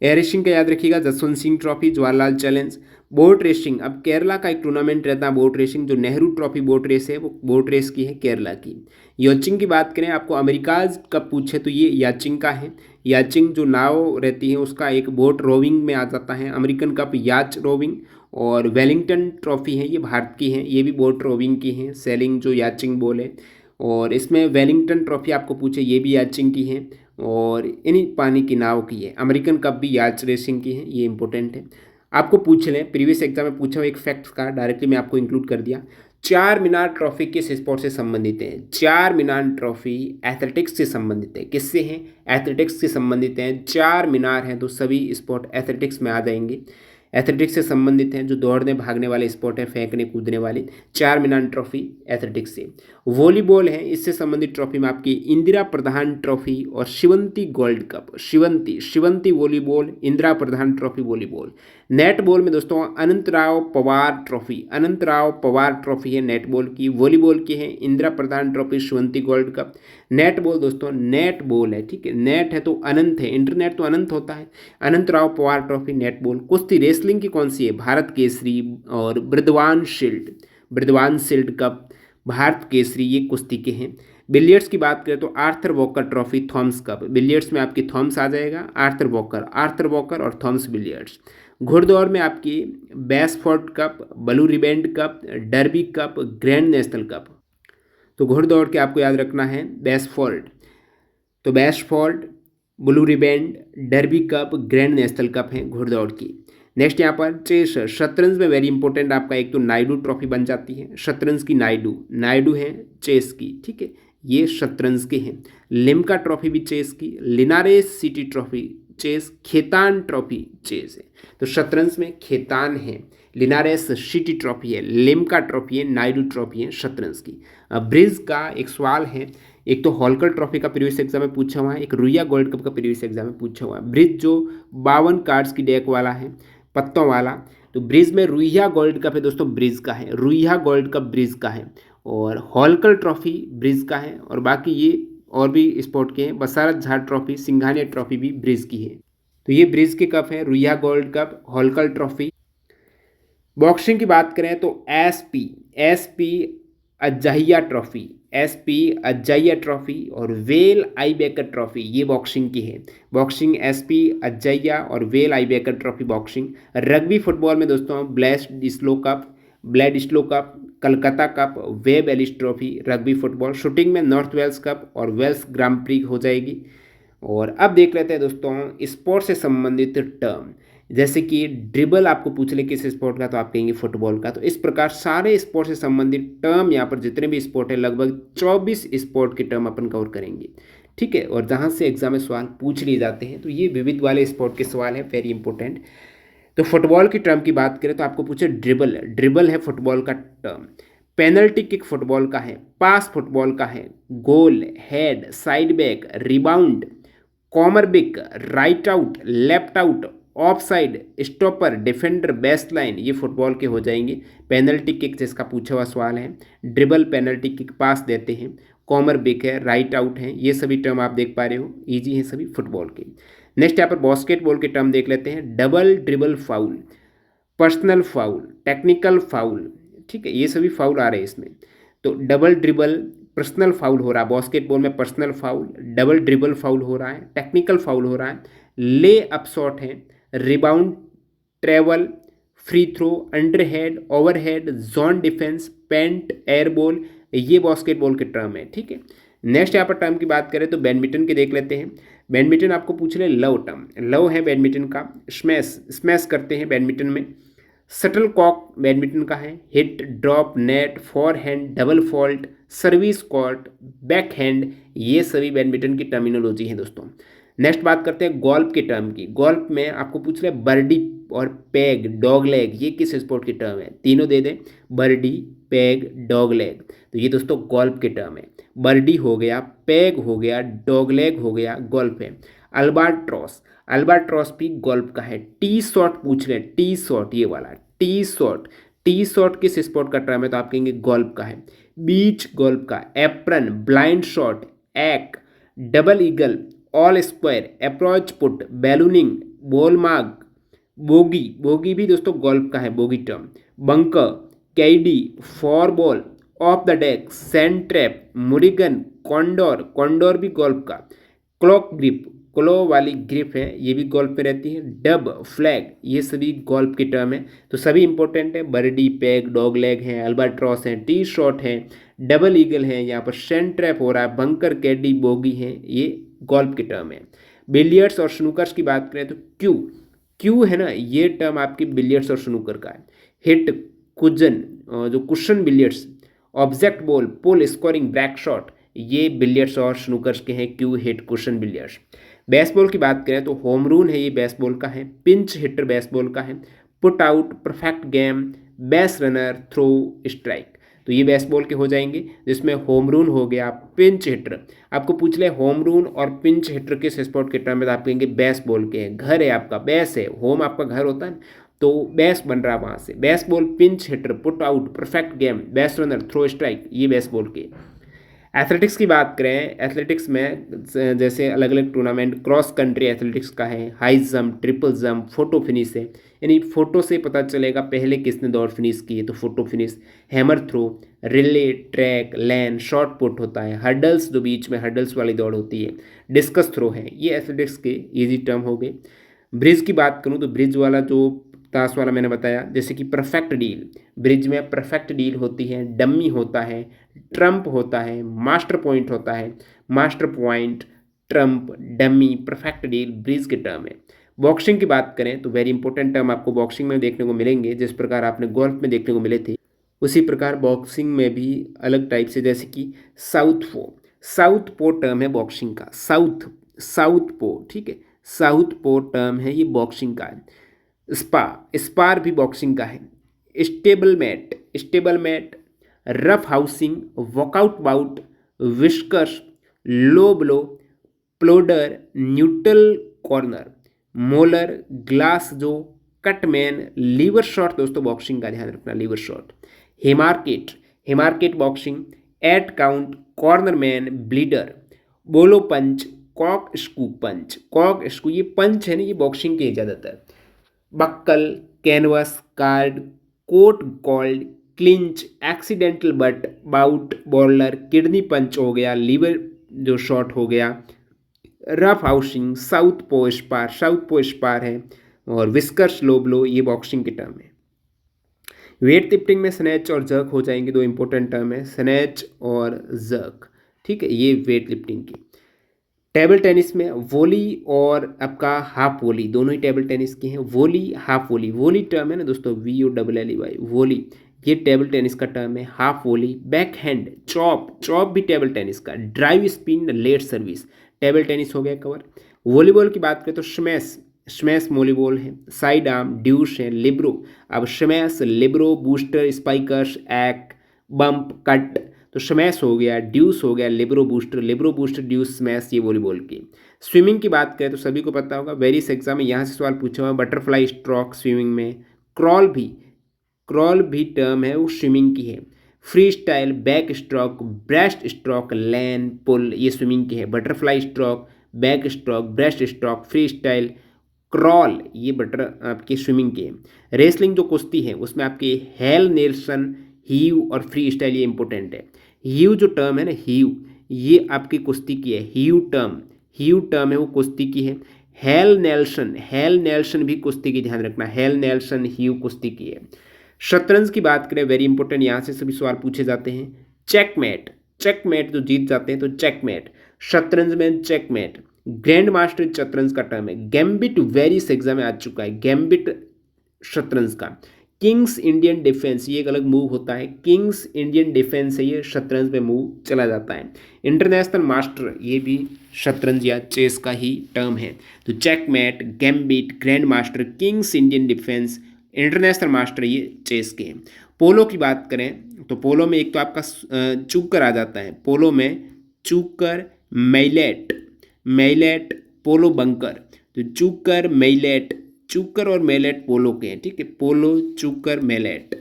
एयर रेसिंग का याद रखिएगा, Jaswant Singh trophy, Jawaharlal challenge. Boat racing, अब केरला का एक टूर्नामेंट रहता है बोट रेसिंग, जो नेहरू ट्रॉफी बोट रेस है, वो बोट रेस की है केरला की। याचिंग की बात करें, आपको अमेरिका कब पूछे तो ये याचिंग का है। याचिंग जो नाव रहती है उसका एक बोट रोविंग में आ जाता है। अमेरिकन कप याच रोविंग और वेलिंगटन ट्रॉफी है, ये भारत की है, ये भी बोट रोविंग की है, सेलिंग जो याचिंग बोले। और इसमें वेलिंगटन ट्रॉफी आपको पूछे, ये भी याचिंग की है और इन्हीं पानी की नाव की है। अमेरिकन कप भी याच रेसिंग की है, ये इंपॉर्टेंट है। आपको पूछ लें, प्रीवियस एग्जाम में पूछा हुआ एक फैक्ट का डायरेक्टली मैं आपको इंक्लूड कर दिया। चार मीनार ट्रॉफी किस स्पोर्ट से संबंधित है? चार मीनार ट्रॉफी एथलेटिक्स से संबंधित है। किससे हैं? एथलेटिक्स से संबंधित हैं। चार मीनार हैं तो सभी स्पोर्ट एथलेटिक्स में आ जाएंगे। एथलेटिक्स से संबंधित हैं, जो दौड़ने भागने वाले स्पोर्ट है, फेंकने कूदने वाले। चार मीनार ट्रॉफी एथलेटिक्स से। वॉलीबॉल है, इससे संबंधित ट्रॉफी में आपकी इंदिरा प्रधान ट्रॉफी और Shivanti gold cup, Shivanti volleyball, Indira प्रधान ट्रॉफी वॉलीबॉल। नेटबॉल में दोस्तों अनंतराव पवार ट्रॉफी है नेटबॉल की। वॉलीबॉल की है इंदिरा प्रधान trophy, Shivanti gold cup. Netball दोस्तों नेटबॉल है, ठीक है, नेट है तो अनंत है, इंटरनेट तो अनंत होता है। Anantrao Pawar trophy netball. कुश्ती रेसलिंग की कौन सी है? भारत केसरी और बृदवान शील्ड कप, भारत केसरी, ये कुश्ती के हैं। बिलियर्ड्स की बात करें तो Arthur Walker trophy, Thomas cup. Billiards में आपकी थॉमस आ जाएगा, आर्थर वॉकर और थॉमस बिलियर्ड्स। घुड़दौड़ में आपकी Beresford cup, blue riband cup, derby cup, grand national cup. तो घुड़दौड़ के आपको याद रखना है Beresford, blue रिबेंड, derby cup, grand national cup है घुड़दौड़ की। नेक्स्ट यहाँ पर चेस, शतरंज में वेरी इंपॉर्टेंट आपका एक तो नायडू ट्रॉफी बन जाती है, शतरंज की नायडू है चेस की, ठीक है, ये शतरंज के हैं। लिम्का ट्रॉफी भी चेस की, Linares city trophy chess, Khetan trophy chess है। तो शतरंज में खेतान है, लिनारेस सिटी ट्रॉफी है, लिम्का ट्रॉफी है, नायडू ट्रॉफी है शतरंज की। ब्रिज का एक सवाल है, एक तो हॉलकर ट्रॉफी का प्रीवियस एग्जाम में पूछा हुआ है, एक रुइया गोल्ड कप का प्रीवियस एग्जाम में पूछा हुआ है। ब्रिज जो 52 कार्ड्स की डेक वाला है, पत्तों वाला, तो ब्रिज में रुइया गोल्ड कप है दोस्तों, ब्रिज का है, रुइया गोल्ड कप ब्रिज का है। और हॉलकर ट्रॉफी ब्रिज का है और बाकी ये और भी स्पोर्ट के हैं। बसारत झाड़ ट्रॉफी, सिंघानिया ट्रॉफी भी ब्रिज की है। तो ये ब्रिज के कप हैं, Ruia gold cup, Holkar trophy. Boxing की बात करें तो एसपी अजाहिया ट्रॉफी और वेल आईबेकर ट्रॉफी, ये बॉक्सिंग की है। बॉक्सिंग एसपी अजाहिया और Val Baker trophy boxing. Rugby football में दोस्तों Bledisloe cup, Calcutta cup, Webb Ellis trophy rugby football. Shooting में नॉर्थ वेल्स कप और वेल्स ग्रां प्री हो जाएगी। और अब देख लेते हैं दोस्तों स्पोर्ट्स से संबंधित टर्म। जैसे कि ड्रिबल आपको पूछ ले किस स्पोर्ट का, तो आप कहेंगे फुटबॉल का। तो इस प्रकार सारे स्पोर्ट से संबंधित टर्म यहाँ पर जितने भी स्पोर्ट है लगभग 24 स्पोर्ट के टर्म अपन कवर करेंगे, ठीक है। और जहाँ से एग्जाम में सवाल पूछ लिए जाते हैं तो ये विविध वाले स्पोर्ट के सवाल हैं, वेरी इंपॉर्टेंट। तो फुटबॉल की टर्म की बात करें तो आपको पूछे ड्रिबल, ड्रिबल है फुटबॉल का टर्म। पेनल्टी किक फुटबॉल का है, पास फुटबॉल का है, goal, head, side back, rebound, corner kick, right out, left out, off side, stopper, defender, best line, ये फुटबॉल के हो जाएंगे। पेनल्टी किक जिसका पूछा हुआ सवाल है, ड्रिबल पेनल्टी किक पास देते हैं, कॉर्नर बिक है, राइट आउट है, ये सभी टर्म आप देख पा रहे हो, इजी है सभी फुटबॉल के। नेक्स्ट यहाँ पर बास्केटबॉल के टर्म देख लेते हैं। Double dribble foul, personal foul, technical foul, ठीक है, ये सभी फाउल आ रहे हैं इसमें। तो डबल ड्रिबल पर्सनल फाउल हो रहा है बास्केटबॉल में, personal foul, double dribble foul हो रहा है, टेक्निकल फाउल हो रहा है, ले अप शॉट है, rebound, travel, free throw, underhead, overhead, zone defence, paint, air ball, ये बास्केटबॉल के टर्म है, ठीक है। नेक्स्ट यहाँ पर टर्म की बात करें तो बैडमिंटन के देख लेते हैं। बैडमिंटन आपको पूछ ले लव टर्म, लव है बैडमिंटन का, स्मैश, स्मैश करते हैं बैडमिंटन में, शटल कॉक बैडमिंटन का है, hit, drop, net, forehand, double fault, service court, backhand, ये सभी बैडमिंटन की टर्मिनोलॉजी है दोस्तों। नेक्स्ट बात करते हैं गोल्फ के टर्म की। गोल्फ में आपको पूछ रहे बर्डी और पैग, डॉग लेग, ये किस स्पोर्ट की टर्म है, तीनों दे दें, बर्डी, पैग, डॉग लेग। तो ये दोस्तों गोल्फ के टर्म है, बर्डी हो गया, पैग हो गया, डॉग लेग हो गया, गोल्फ है। अल्बाट्रॉस, अल्बाट्रॉस भी गोल्फ का है। टी शॉट पूछ रहे हैं, टी शॉट ये वाला, टी शॉट, टी शॉट किस स्पोर्ट का टर्म है, तो आप कहेंगे गोल्फ का है। बीच गोल्फ का, एप्रन, ब्लाइंड शॉट, एक, double eagle, all square, approach putt, ballooning, ball mark, bogey, bogey भी दोस्तों गोल्फ का है, bogey term. Bunker, caddie, four ball, off the deck, sand trap, mulligan, condor, condor भी golf का। Claw grip, claw वाली grip है, ये भी गोल्फ में रहती है। डब, फ्लैग, ये सभी गोल्फ की टर्म है। तो सभी इंपॉर्टेंट है, बर्डी, पैग, डॉग लेग है, अल्बाट्रॉस है, टी शॉट है, डबल ईगल है, यहाँ पर सैंड ट्रैप हो रहा है, बंकर, कैडी, बोगी है, ये गोल्फ की टर्म है। बिलियर्ड्स और स्नूकर्स की बात करें तो क्यू, क्यू है ना, ये टर्म आपकी बिलियर्ड्स और स्नूकर का है। हिट, कुजन, जो कुशन बिलियर्ड्स, ऑब्जेक्ट बॉल, पुल, स्कोरिंग, ब्रैक शॉट, ये बिलियर्ड्स और स्नूकर्स के हैं, Q, hit, cushion, billiards. Baseball की बात करें तो होम रूल है, ये बेसबॉल का है। पिंच हिटर बेसबॉल का है। Put out, perfect game, base runner, throw, strike, तो ये बेसबॉल के हो जाएंगे, जिसमें होम रूल हो गया, पिंच हिटर। आपको पूछ ले होम रूल और पिंच हिटर किस स्पोर्ट के टर्म में, तो आप कहेंगे बेसबॉल के हैं। घर है आपका, बेस है, होम आपका घर होता है तो बेस बन रहा है वहाँ से। Baseball, pinch hitter, put out, perfect game, base runner, throw, strike, ये बेसबॉल के। एथलेटिक्स की बात करें, एथलेटिक्स में जैसे अलग अलग टूर्नामेंट, क्रॉस कंट्री एथलेटिक्स का है, high jump, triple jump, photo finish है, यानी फोटो से पता चलेगा पहले किसने दौड़ फिनिश की है, तो photo finish. Hammer throw, relay, track, lane, shot put होता है, हर्डल्स, जो बीच में हर्डल्स वाली दौड़ होती है, डिस्कस थ्रो है, ये एथलेटिक्स के इजी टर्म हो गए। ब्रिज की बात करूँ तो ब्रिज वाला जो ताश वाला मैंने बताया, जैसे कि परफेक्ट डील, ब्रिज में परफेक्ट डील होती है, डम्मी होता है, ट्रम्प होता है, मास्टर पॉइंट होता है, master point, Trump, dummy, perfect deal bridge के टर्म है। बॉक्सिंग की बात करें तो वेरी इंपॉर्टेंट टर्म आपको बॉक्सिंग में देखने को मिलेंगे, जिस प्रकार आपने गोल्फ में देखने को मिले थे उसी प्रकार बॉक्सिंग में भी अलग टाइप से, जैसे कि साउथ पो, साउथ पो टर्म है बॉक्सिंग का, साउथ, साउथ पो, ठीक है, साउथ पो टर्म है ये बॉक्सिंग का है। स्पा, स्पार भी बॉक्सिंग का है। Stable mate, stable mate, rough housing, walkout bout, whiskers, low blow, plodder, neutral corner, mauler, glass jaw, cutman, liver shot, दोस्तों बॉक्सिंग का ध्यान रखना, liver shot. Haymaker, haymaker boxing, eight count, corner man, bleeder, bolo punch, Kock स्कू पंच, Kock स्कू, ये पंच है ना, ये boxing के ज़्यादातर। Buckle, canvas, card, coat called, clinch, accidental butt, bout, bowler, kidney punch हो गया, लीवर जो शॉट हो गया, rough housing, southpaw spar, southpaw spar है, और विस्कर्स लो ब्लो, ये बॉक्सिंग के टर्म है। वेट लिफ्टिंग में स्नैच और जर्क हो जाएंगे, दो इंपॉर्टेंट टर्म है, स्नैच और जर्क, ठीक है, ये वेट लिफ्टिंग की। टेबल टेनिस में वॉली और आपका हाफ वॉली दोनों ही टेबल टेनिस के हैं। Volley half volley, volley term है ना दोस्तों, VOLLEY वॉली, ये टेबल टेनिस का टर्म है। Half volley, backhand, chop, chop भी टेबल टेनिस का, drive spin, let service, table tennis हो गया कवर। वॉलीबॉल की बात करें तो स्मैश, स्मैश वॉलीबॉल है। साइड आर्म, ड्यूस है, लिब्रो। अब स्मैश, लिब्रो, बूस्टर, स्पाइकर्स, एक, बम्प, कट, तो स्मैश हो गया, ड्यूस हो गया, लिब्रो बूस्टर, ड्यूस, स्मैश, ये वॉलीबॉल की। स्विमिंग की बात करें तो सभी को पता होगा, वेरियस एग्जाम में यहाँ से सवाल पूछा हुआ है, बटरफ्लाई स्ट्रोक स्विमिंग में। क्रॉल भी, क्रॉल भी टर्म है वो स्विमिंग की है। Freestyle, backstroke, breaststroke, lane, pool, ये स्विमिंग की है। Butterfly stroke, backstroke, breaststroke, freestyle, crawl, ये बटर आपकी स्विमिंग की है। रेसलिंग जो कुश्ती है उसमें आपके हेल नेल्सन, हीव और फ्री स्टाइल, ये इंपॉर्टेंट है। हीव जो टर्म है ना, हीव, ये आपकी कुश्ती की है। हीव टर्म, हीव टर्म है वो कुश्ती की है। हेल नेल्सन, हेल नेल्सन भी कुश्ती की, ध्यान रखना, हेल नेल्सन, हीव कुश्ती की है। शतरंज की बात करें, वेरी इंपॉर्टेंट, यहाँ से सभी सवाल पूछे जाते हैं। चेकमेट, चेकमेट जो जीत जाते हैं तो चेकमेट, शतरंज में चेकमेट। ग्रैंड मास्टर शतरंज का टर्म है। गैम्बिट वेरियस एग्जाम में आ चुका है, गैम्बिट शतरंज का। किंग्स इंडियन डिफेंस, ये एक अलग मूव होता है, किंग्स इंडियन डिफेंस है, ये शतरंज में मूव चला जाता है। इंटरनेशनल मास्टर, ये भी शतरंज या चेस का ही टर्म है। तो checkmate, gambit, grand master, Kings Indian defence, international master, ये चेस के हैं। पोलो की बात करें तो पोलो में एक तो आपका चूकर आ जाता है, पोलो में चूकर, मैलेट, मैलेट, पोलो बंकर, तो चूकर, मैलेट, चूकर और मैलेट पोलो के हैं, ठीक है, पोलो, चूकर, मैलेट।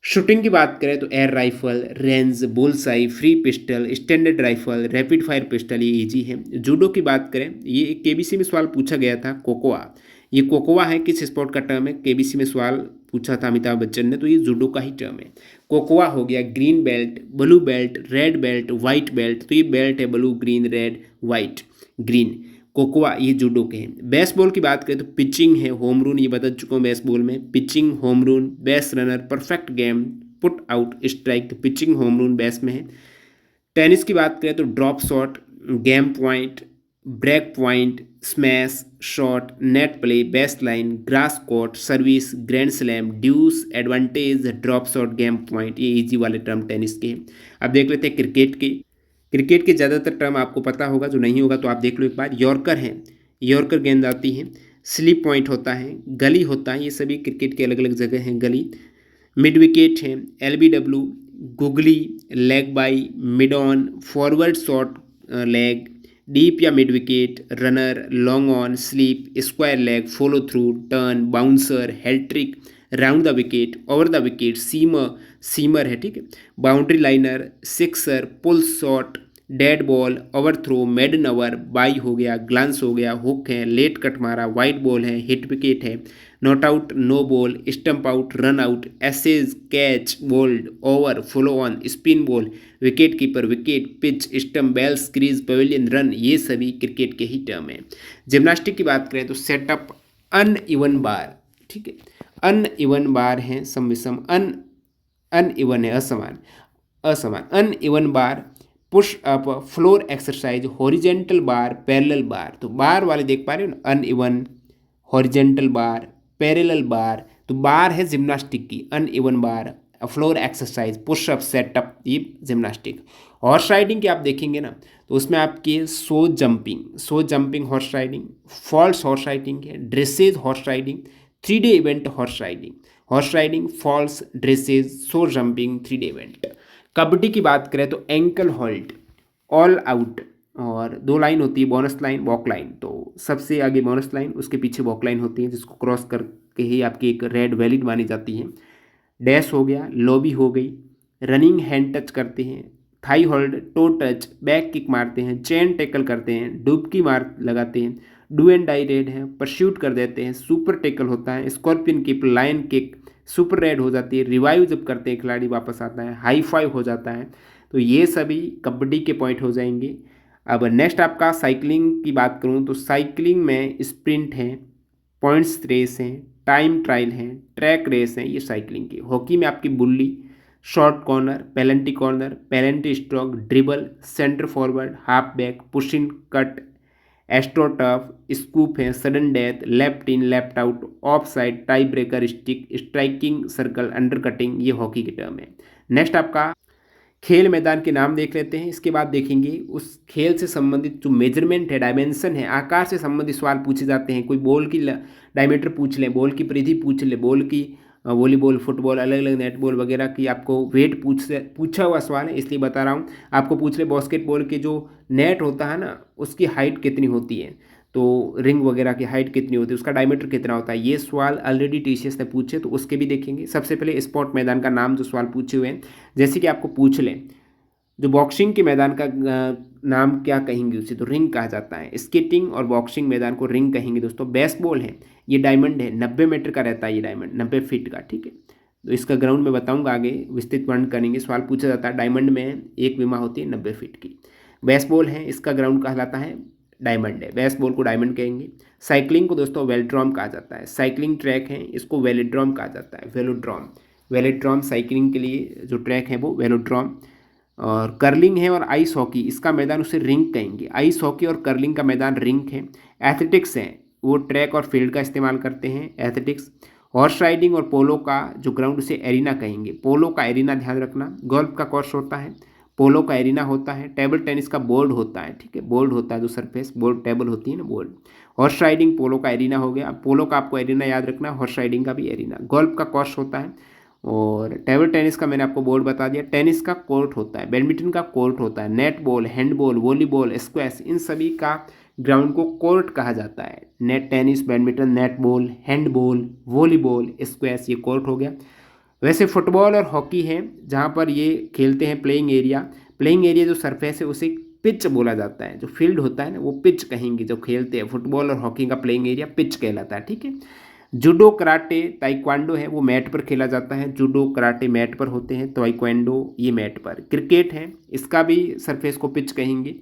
शूटिंग की बात करें तो air rifle, range, bullseye, free pistol, standard rifle, rapid fire pistol, ये इजी है। जूडो की बात करें, ये KBC में सवाल पूछा गया था, कोकोआ, ये कोकोआ है किस स्पोर्ट का टर्म है, KBC में सवाल पूछा था अमिताभ बच्चन ने, तो ये जूडो का ही टर्म है। कोकोआ हो गया green belt, blue belt, red belt, white belt, तो ये बेल्ट है blue, green, red, white, green, cocoa, ये जूडो के हैं। बेसबॉल की बात करें तो पिचिंग है, होम रून, ये बता चुका हूँ बेसबॉल में, pitching, home run, base runner, perfect game, put out, strike, तो पिचिंग, होम रून, बेस में है। टेनिस की बात करें तो drop shot, game point, break point, smash, shot, net play, baseline, grass court, service, grand slam, deuce, advantage, drop shot, game point, ये easy वाले term tennis के हैं। अब देख लेते हैं क्रिकेट के। क्रिकेट के ज़्यादातर टर्म आपको पता होगा, जो नहीं होगा तो आप देख लो एक बार। यॉर्कर है, यॉर्कर गेंद आती है। स्लिप पॉइंट होता है, गली होता है, ये सभी क्रिकेट के अलग अलग जगह हैं, गली। मिड विकेट है, LBW, googly, leg bye, mid on, forward shot, leg, deep या mid wicket, runner, long on, slip, square leg, follow through, turn, bouncer, hattrick, round the wicket, over the wicket, seamer, seamer है, ठीक है, boundary liner, sixer, pull shot, dead ball, over throw, maiden over, bye हो गया, glance हो गया, hook है, late cut मारा, white ball है, हिट विकेट है, not out, no ball, stump out, run out, Ashes, catch, bowled, over, follow on, spin ball, wicket keeper, wicket, pitch, stump, bails, crease, pavilion, run, ये सभी cricket के ही term है। Gymnastic की बात करें तो सेटअप, अनइवन बार, ठीक है, अनइवन बार है, सम विषम, अनइवन है, असमान, असमान, uneven bar, push up, floor exercise, horizontal bar, parallel bar, तो बार वाले देख पा रहे हो ना, uneven, horizontal bar, parallel bar, तो बार है जिम्नास्टिक की, uneven bar, floor exercise, pushup, setup, ये जिम्नास्टिक। हॉर्स राइडिंग की आप देखेंगे ना तो उसमें आपकी show jumping horse riding, falls horse riding है, dressage horse riding, 3 day event horse riding, falls, dressage, show jumping, 3 day event. Kabaddi की बात करें तो एंकल होल्ड, ऑल आउट, और 2 लाइन होती है, बोनस लाइन, वॉक लाइन, तो सबसे आगे बोनस लाइन, उसके पीछे वॉक लाइन होती है, जिसको क्रॉस करके ही आपकी एक रेड वैलिड मानी जाती है। डैश हो गया, लॉबी हो गई, रनिंग, हैंड टच करते हैं, thigh hold, toe touch, back kick मारते हैं, चेन टैकल करते हैं, डुबकी मार लगाते हैं, डू एंड डाई रेड है, परस्यूट कर देते हैं, सुपर टैकल होता है, scorpion kick, lion kick, super raid हो जाती है, रिवाइव जब करते हैं खिलाड़ी वापस आता है, हाई फाइव हो जाता है, तो ये सभी कबड्डी के पॉइंट हो जाएंगे। अब नेक्स्ट आपका साइकिलिंग की बात करूँ तो साइकिलिंग में स्प्रिंट है, पॉइंट्स रेस है, टाइम ट्रायल है, ट्रैक रेस है, ये साइकिलिंग की। हॉकी में आपकी bully, short corner, penalty stroke, dribble, centre forward, half back, push in, cut, astroturf, scoop है, sudden death, left in, left out, off side, tie breaker, stick, striking circle, under cutting, ये hockey के term है। Next आपका खेल मैदान के नाम देख लेते हैं। इसके बाद देखेंगे उस खेल से संबंधित जो मेजरमेंट है, डायमेंशन है, आकार से संबंधित सवाल पूछे जाते हैं। कोई बॉल की डायमीटर पूछ ले, बॉल की परिधि पूछ ले, बॉल की वॉलीबॉल, फुटबॉल, अलग अलग नेटबॉल वगैरह की आपको वेट पूछा हुआ सवाल है, इसलिए बता रहा हूँ। आपको पूछ ले बास्केटबॉल के जो नेट होता है ना, उसकी हाइट कितनी होती है, तो रिंग वगैरह की हाइट कितनी होती है, उसका डायमीटर कितना होता है, ये सवाल ऑलरेडी टीसीएस ने पूछे, तो उसके भी देखेंगे। सबसे पहले स्पोर्ट मैदान का नाम जो सवाल पूछे हुए हैं, जैसे कि आपको पूछ लें जो बॉक्सिंग के मैदान का नाम क्या कहेंगे उसे, तो रिंग कहा जाता है। स्केटिंग और बॉक्सिंग मैदान को रिंग कहेंगे दोस्तों। बेसबॉल है, ये डायमंड है, 90 मीटर का रहता है ये डायमंड, 90 फीट का, ठीक है। तो इसका ग्राउंड में बताऊंगा, आगे विस्तृत वर्णन करेंगे। सवाल पूछा जाता है, डायमंड में एक विमा होती है 90 फीट की। बेसबॉल है, इसका ग्राउंड कहलाता है डायमंड है, बेसबॉल को डायमंड कहेंगे। साइकिलिंग को दोस्तों वेलोड्रोम कहा जाता है। साइकिलिंग ट्रैक है, इसको वेलोड्रोम कहा जाता है, वेलोड्रोम साइकिलिंग के लिए जो ट्रैक है वो वेलोड्रोम। और कर्लिंग है और आइस हॉकी, इसका मैदान उसे रिंक कहेंगे। आइस हॉकी और कर्लिंग का मैदान रिंक है। एथलेटिक्स है, वो ट्रैक और फील्ड का इस्तेमाल करते हैं, एथलेटिक्स। हॉर्स राइडिंग और पोलो का जो ग्राउंड उसे एरिना कहेंगे। पोलो का एरिना ध्यान रखना। गोल्फ का कोर्स होता है, पोलो का एरिना होता है। टेबल टेनिस का बोर्ड होता है, ठीक है, बोर्ड होता है जो सरफेस, बोर्ड टेबल होती है ना, बोर्ड। हॉर्स राइडिंग पोलो का एरिना हो गया। पोलो का आपको एरिना याद रखना, हॉर्स राइडिंग का भी एरिना। गोल्फ का कोर्स होता है और टेबल टेनिस का मैंने आपको बोर्ड बता दिया। टेनिस का कोर्ट होता है, बैडमिंटन का कोर्ट होता है, netball, handball, volleyball, squash, इन सभी का ग्राउंड को कोर्ट कहा जाता है। Net tennis, badminton, netball, handball, volleyball, squash, ये कोर्ट हो गया। वैसे फुटबॉल और हॉकी है जहाँ पर ये खेलते हैं प्लेइंग एरिया जो सरफेस है उसे पिच बोला जाता है। जो फील्ड होता है ना वो पिच कहेंगे, जो खेलते हैं फुटबॉल और हॉकी का प्लेइंग एरिया पिच कहलाता है, ठीक है। जूडो, कराटे, ताइक्वांडो है, वो मैट पर खेला जाता है। जूडो कराटे मैट पर होते हैं, ताइक्वांडो ये मैट पर। क्रिकेट है, इसका भी सरफेस को पिच कहेंगे।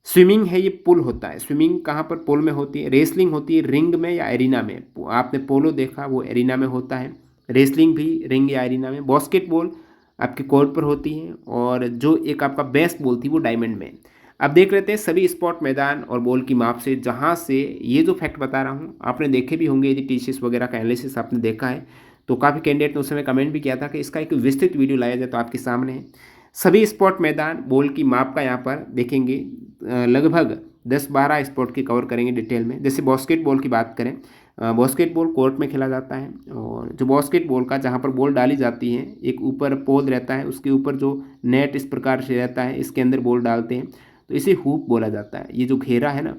स्विमिंग है, ये पुल होता है। स्विमिंग कहाँ पर, पुल में होती है। रेसलिंग होती है रिंग में या एरिना में। आपने पोलो देखा, वो एरिना में होता है। रेसलिंग भी रिंग या एरिना में। बास्केटबॉल आपके कोर्ट पर होती है और जो एक आपका बेसबॉल थी वो डायमंड में। अब देख लेते हैं सभी स्पोर्ट मैदान और बॉल की माप से, जहाँ से ये जो फैक्ट बता रहा हूँ आपने देखे भी होंगे, यदि टीसीएस वगैरह का एनालिसिस आपने देखा है तो काफ़ी कैंडिडेट ने उस समय कमेंट भी किया था कि इसका एक विस्तृत वीडियो लाया जाए, तो आपके सामने है। सभी स्पोर्ट मैदान बॉल की माप का यहाँ पर देखेंगे, लगभग 10-12 स्पोर्ट की कवर करेंगे डिटेल में। जैसे बास्केटबॉल की बात करें, बास्केटबॉल कोर्ट में खेला जाता है और जो बास्केटबॉल का जहाँ पर बॉल डाली जाती है, एक ऊपर पोल रहता है, उसके ऊपर जो नेट इस प्रकार से रहता है, इसके अंदर बॉल डालते हैं, तो इसे हूप बोला जाता है। ये जो घेरा है ना,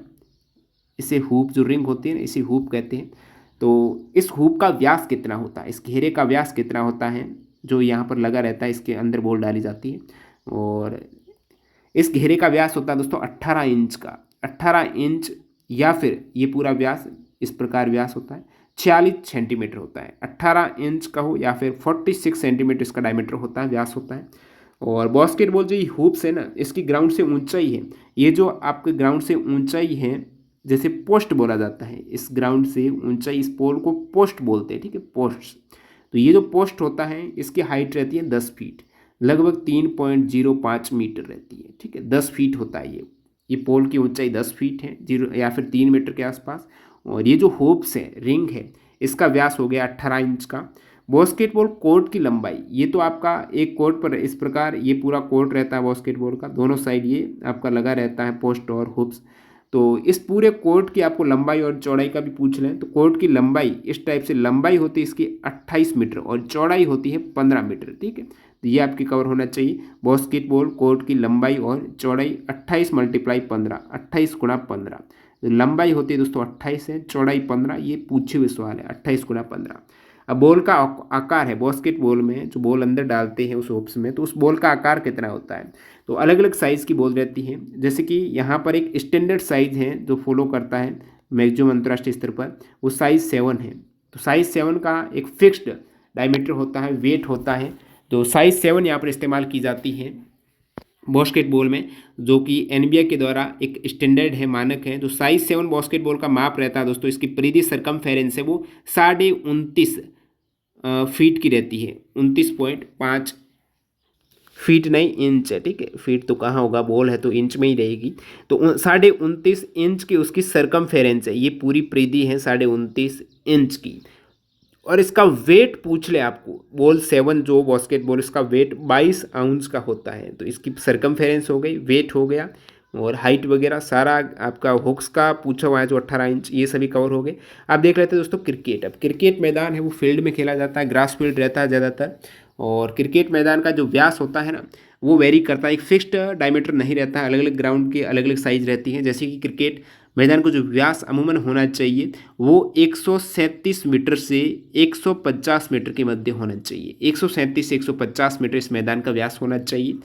इसे हूप, जो रिंग होती है ना, इसे हूप कहते हैं। तो इस हूप का व्यास कितना होता है, इस घेरे का व्यास कितना होता है जो यहाँ पर लगा रहता है, इसके अंदर बॉल डाली जाती है, और इस घेरे का व्यास होता है दोस्तों 18 इंच का। 18 इंच या फिर ये पूरा व्यास इस प्रकार व्यास होता है, 46 सेंटीमीटर होता है। 18 इंच का हो या फिर 46 सेंटीमीटर इसका डायमीटर होता है, व्यास होता है। और बास्केटबॉल जो ये हूप्स है ना, इसकी ग्राउंड से ऊंचाई है, ये जो आपके ग्राउंड से ऊंचाई है, जैसे पोस्ट बोला जाता है, इस ग्राउंड से ऊंचाई, इस पोल को पोस्ट बोलते हैं, ठीक है, पोस्ट। तो ये जो पोस्ट होता है इसकी हाइट रहती है 10 फीट, लगभग 3.05 मीटर रहती है, ठीक है, 10 फीट होता है ये पोल की ऊंचाई 10 फीट है, 0 या फिर 3 मीटर के आसपास। और ये जो होप्स है, रिंग है, इसका व्यास हो गया 18 इंच का। बास्केटबॉल कोर्ट की लंबाई, ये तो आपका एक कोर्ट पर इस प्रकार ये पूरा कोर्ट रहता है बास्केटबॉल का, दोनों साइड ये आपका लगा रहता है पोस्ट और हुप्स। तो इस पूरे कोर्ट की आपको लंबाई और चौड़ाई का भी पूछ लें तो कोर्ट की लंबाई इस टाइप से, लंबाई होती है इसकी 28 मीटर और चौड़ाई होती है 15 मीटर, ठीक है। तो ये आपकी कवर होना चाहिए। बास्केटबॉल कोर्ट की लंबाई और चौड़ाई 28 × 15, 28 × 15। लंबाई होती है दोस्तों 28 है, चौड़ाई 15, ये पूछे हुए सवाल है, 28 × 15। अब बॉल का आकार है, बास्केटबॉल में जो बॉल अंदर डालते हैं उस होप्स में, तो उस बॉल का आकार कितना होता है, तो अलग अलग साइज़ की बॉल रहती है। जैसे कि यहाँ पर एक स्टैंडर्ड साइज़ है जो फॉलो करता है मैक्सिमम अंतर्राष्ट्रीय स्तर पर, वो साइज़ 7 है। तो साइज़ 7 का एक फिक्स्ड डायमीटर होता है, वेट होता है, तो साइज़ 7 यहाँ पर इस्तेमाल की जाती है बास्केटबॉल में, जो कि NBA के द्वारा एक स्टैंडर्ड है, मानक है। तो साइज़ 7 बास्केटबॉल का माप रहता है दोस्तों, इसकी परिधि सरकमफेरेंस है वो 29.5 फीट की रहती है, 29.5 फीट नहीं इंच है, ठीक है, फीट तो कहाँ होगा, बॉल है तो इंच में ही रहेगी। तो 29.5 इंच की उसकी सरकमफेरेंस है, ये पूरी परिधि है 29.5 इंच की। और इसका वेट पूछ ले आपको, बॉल 7 जो बास्केटबॉल, इसका वेट 22 आउंस का होता है। तो इसकी सरकमफेरेंस हो गई, वेट हो गया, और हाइट वगैरह सारा आपका हुक्स का पूछा हुआ है जो 18 इंच, ये सभी कवर हो गए। आप देख लेते हैं दोस्तों क्रिकेट। अब क्रिकेट मैदान है वो फील्ड में खेला जाता है, ग्रास फील्ड रहता है ज़्यादातर। और क्रिकेट मैदान का जो व्यास होता है ना, वो वेरी करता है, एक फिक्स्ड डायमीटर नहीं रहता है, अलग अलग ग्राउंड की अलग अलग साइज रहती है। जैसे कि क्रिकेट मैदान को जो व्यास अमूमन होना चाहिए वो 137 मीटर से 150 मीटर के मध्य होना चाहिए। 137 से 150 मीटर इस मैदान का व्यास होना चाहिए।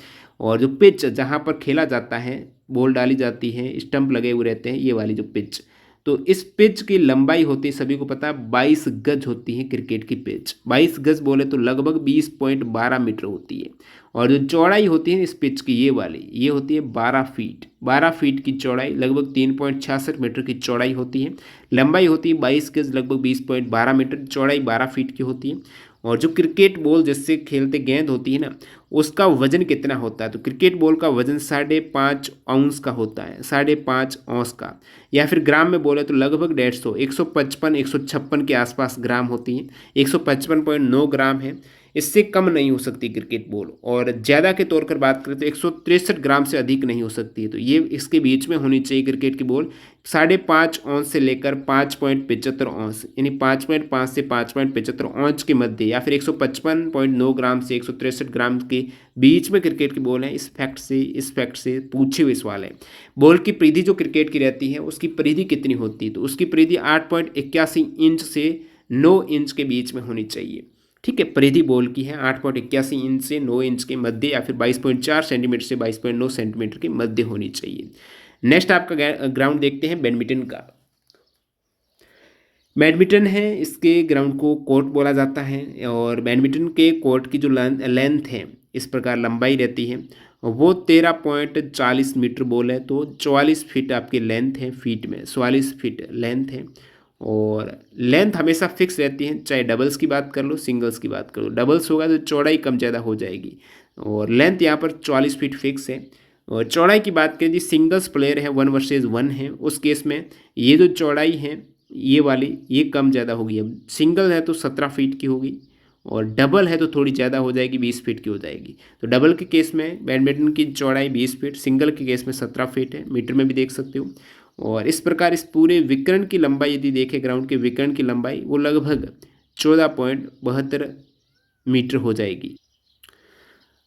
और जो पिच जहाँ पर खेला जाता है, बॉल डाली जाती है, स्टंप लगे हुए रहते हैं, ये वाली जो पिच, तो इस पिच की लंबाई होती है, सभी को पता है, 22 गज होती है क्रिकेट की पिच। 22 गज बोले तो लगभग 20.12 मीटर होती है। और जो चौड़ाई होती है इस पिच की, ये वाली, ये होती है 12 फीट। 12 फीट की चौड़ाई, लगभग 3.66 मीटर की चौड़ाई होती है। लंबाई होती है 22 गज, लगभग 20.12 मीटर, चौड़ाई 12 फीट की होती है। और जो क्रिकेट बॉल जिससे खेलते गेंद होती है ना, उसका वजन कितना होता है, तो क्रिकेट बॉल का वजन 5.5 आउंस का होता है, 5.5 औंस का। या फिर ग्राम में बोले तो लगभग 150, 155, 156 के आसपास ग्राम होती है। 155.9 ग्राम है, इससे कम नहीं हो सकती क्रिकेट बॉल। और ज़्यादा के तौर पर बात करें तो 163 ग्राम से अधिक नहीं हो सकती है। तो ये इसके बीच में होनी चाहिए क्रिकेट की बॉल, 5.5 औंस से लेकर 5.75 औंस, यानी 5.5 से 5.75 औंस के मध्य, या फिर 155.9 ग्राम से 163 ग्राम के बीच में क्रिकेट की बॉल है। इस फैक्ट से पूछे हुए सवाल है। बॉल की परिधि जो क्रिकेट की रहती है उसकी परिधि कितनी होती है, तो उसकी परिधि 8.81 इंच से 9 इंच के बीच में होनी चाहिए। ठीक है, परिधि बॉल की है 8.81 इंच से 9 इंच के मध्य, या फिर 22.4 सेंटीमीटर से 22.9 सेंटीमीटर के मध्य होनी चाहिए। नेक्स्ट आपका ग्राउंड देखते हैं बैडमिंटन का। बैडमिंटन है, इसके ग्राउंड को कोर्ट बोला जाता है। और बैडमिंटन के कोर्ट की जो लेंथ है, इस प्रकार लंबाई रहती है, वो 13.40 मीटर बॉल है। तो 44 फीट आपकी लेंथ है, फीट में 44 फीट लेंथ है। और लेंथ हमेशा फिक्स रहती है, चाहे डबल्स की बात कर लो, सिंगल्स की बात कर लो। डबल्स होगा तो चौड़ाई कम ज़्यादा हो जाएगी, और लेंथ यहाँ पर 44 फीट फिक्स है। और चौड़ाई की बात करें, जी सिंगल्स प्लेयर है, 1 वर्सेस 1 है, उस केस में ये जो चौड़ाई है ये वाली, ये कम ज़्यादा होगी। अब सिंगल है तो 17 फीट की होगी, और डबल है तो थोड़ी ज़्यादा हो जाएगी, 20 फीट की हो जाएगी। तो डबल के केस में बैडमिंटन की चौड़ाई 20 फीट, सिंगल के केस में 17 फीट है, मीटर में भी देख सकते हो। और इस प्रकार इस पूरे विकर्ण की लंबाई यदि देखें, ग्राउंड के विकर्ण की लंबाई वो लगभग 14.72 मीटर हो जाएगी।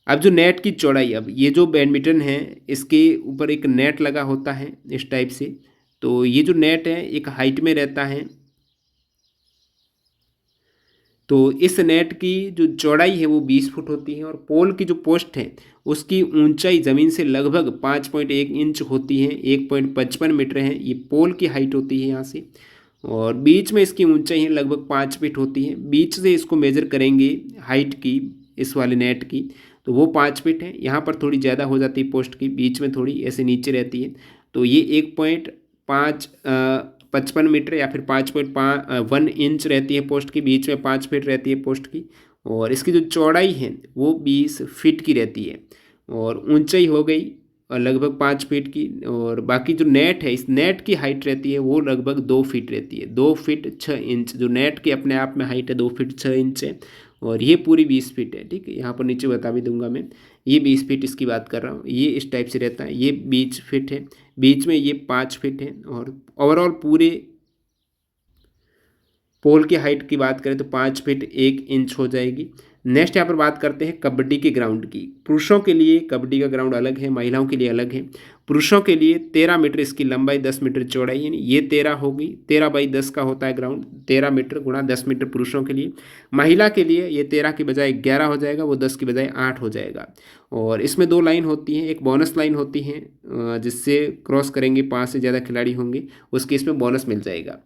अब जो नेट की चौड़ाई, अब ये जो बैडमिंटन है इसके ऊपर एक नेट लगा होता है इस टाइप से। तो ये जो नेट है एक हाइट में रहता है। तो इस नेट की जो चौड़ाई है वो 20 फुट होती है। और पोल की जो पोस्ट है उसकी ऊंचाई ज़मीन से लगभग 5.1 इंच होती है, 1.55 मीटर है, ये पोल की हाइट होती है यहाँ से। और बीच में इसकी ऊंचाई है लगभग 5 फीट होती है। बीच से इसको मेजर करेंगे हाइट की, इस वाले नेट की, तो वो 5 फीट है। यहाँ पर थोड़ी ज़्यादा हो जाती है पोस्ट की, बीच में थोड़ी ऐसे नीचे रहती है। तो ये 1.55 मीटर या फिर 5.1 इंच रहती है पोस्ट की, बीच में 5 फीट रहती है पोस्ट की। और इसकी जो चौड़ाई है वो 20 फीट की रहती है। और ऊंचाई हो गई लगभग 5 फीट की। और बाकी जो नेट है, इस नेट की हाइट रहती है वो लगभग 2 फीट रहती है, 2 फीट 6 इंच। जो नेट की अपने आप में हाइट है 2 फीट 6 इंच है। और ये पूरी 20 फीट है, ठीक है, यहाँ पर नीचे बता भी दूंगा मैं। ये 20 फीट इसकी बात कर रहा हूँ, ये इस टाइप से रहता है, ये 20 फीट है, बीच में ये 5 फीट है। और ओवरऑल पूरे पोल की हाइट की बात करें तो 5 फीट 1 इंच हो जाएगी। नेक्स्ट यहाँ पर बात करते हैं कबड्डी के ग्राउंड की। पुरुषों के लिए कबड्डी का ग्राउंड अलग है, महिलाओं के लिए अलग है। पुरुषों के लिए 13 मीटर इसकी लंबाई, 10 मीटर चौड़ाई, यानी ये 13 होगी, 13/10 का होता है ग्राउंड, 13 मीटर गुणा 10 मीटर पुरुषों के लिए। महिला के लिए ये 13 की बजाय 11 हो जाएगा, वो 10 की बजाय 8 हो जाएगा। और इसमें 2 लाइन होती हैं, एक बोनस लाइन होती है जिससे क्रॉस करेंगे 5 से ज़्यादा खिलाड़ी होंगे, उसके इसमें बोनस मिल जाएगा।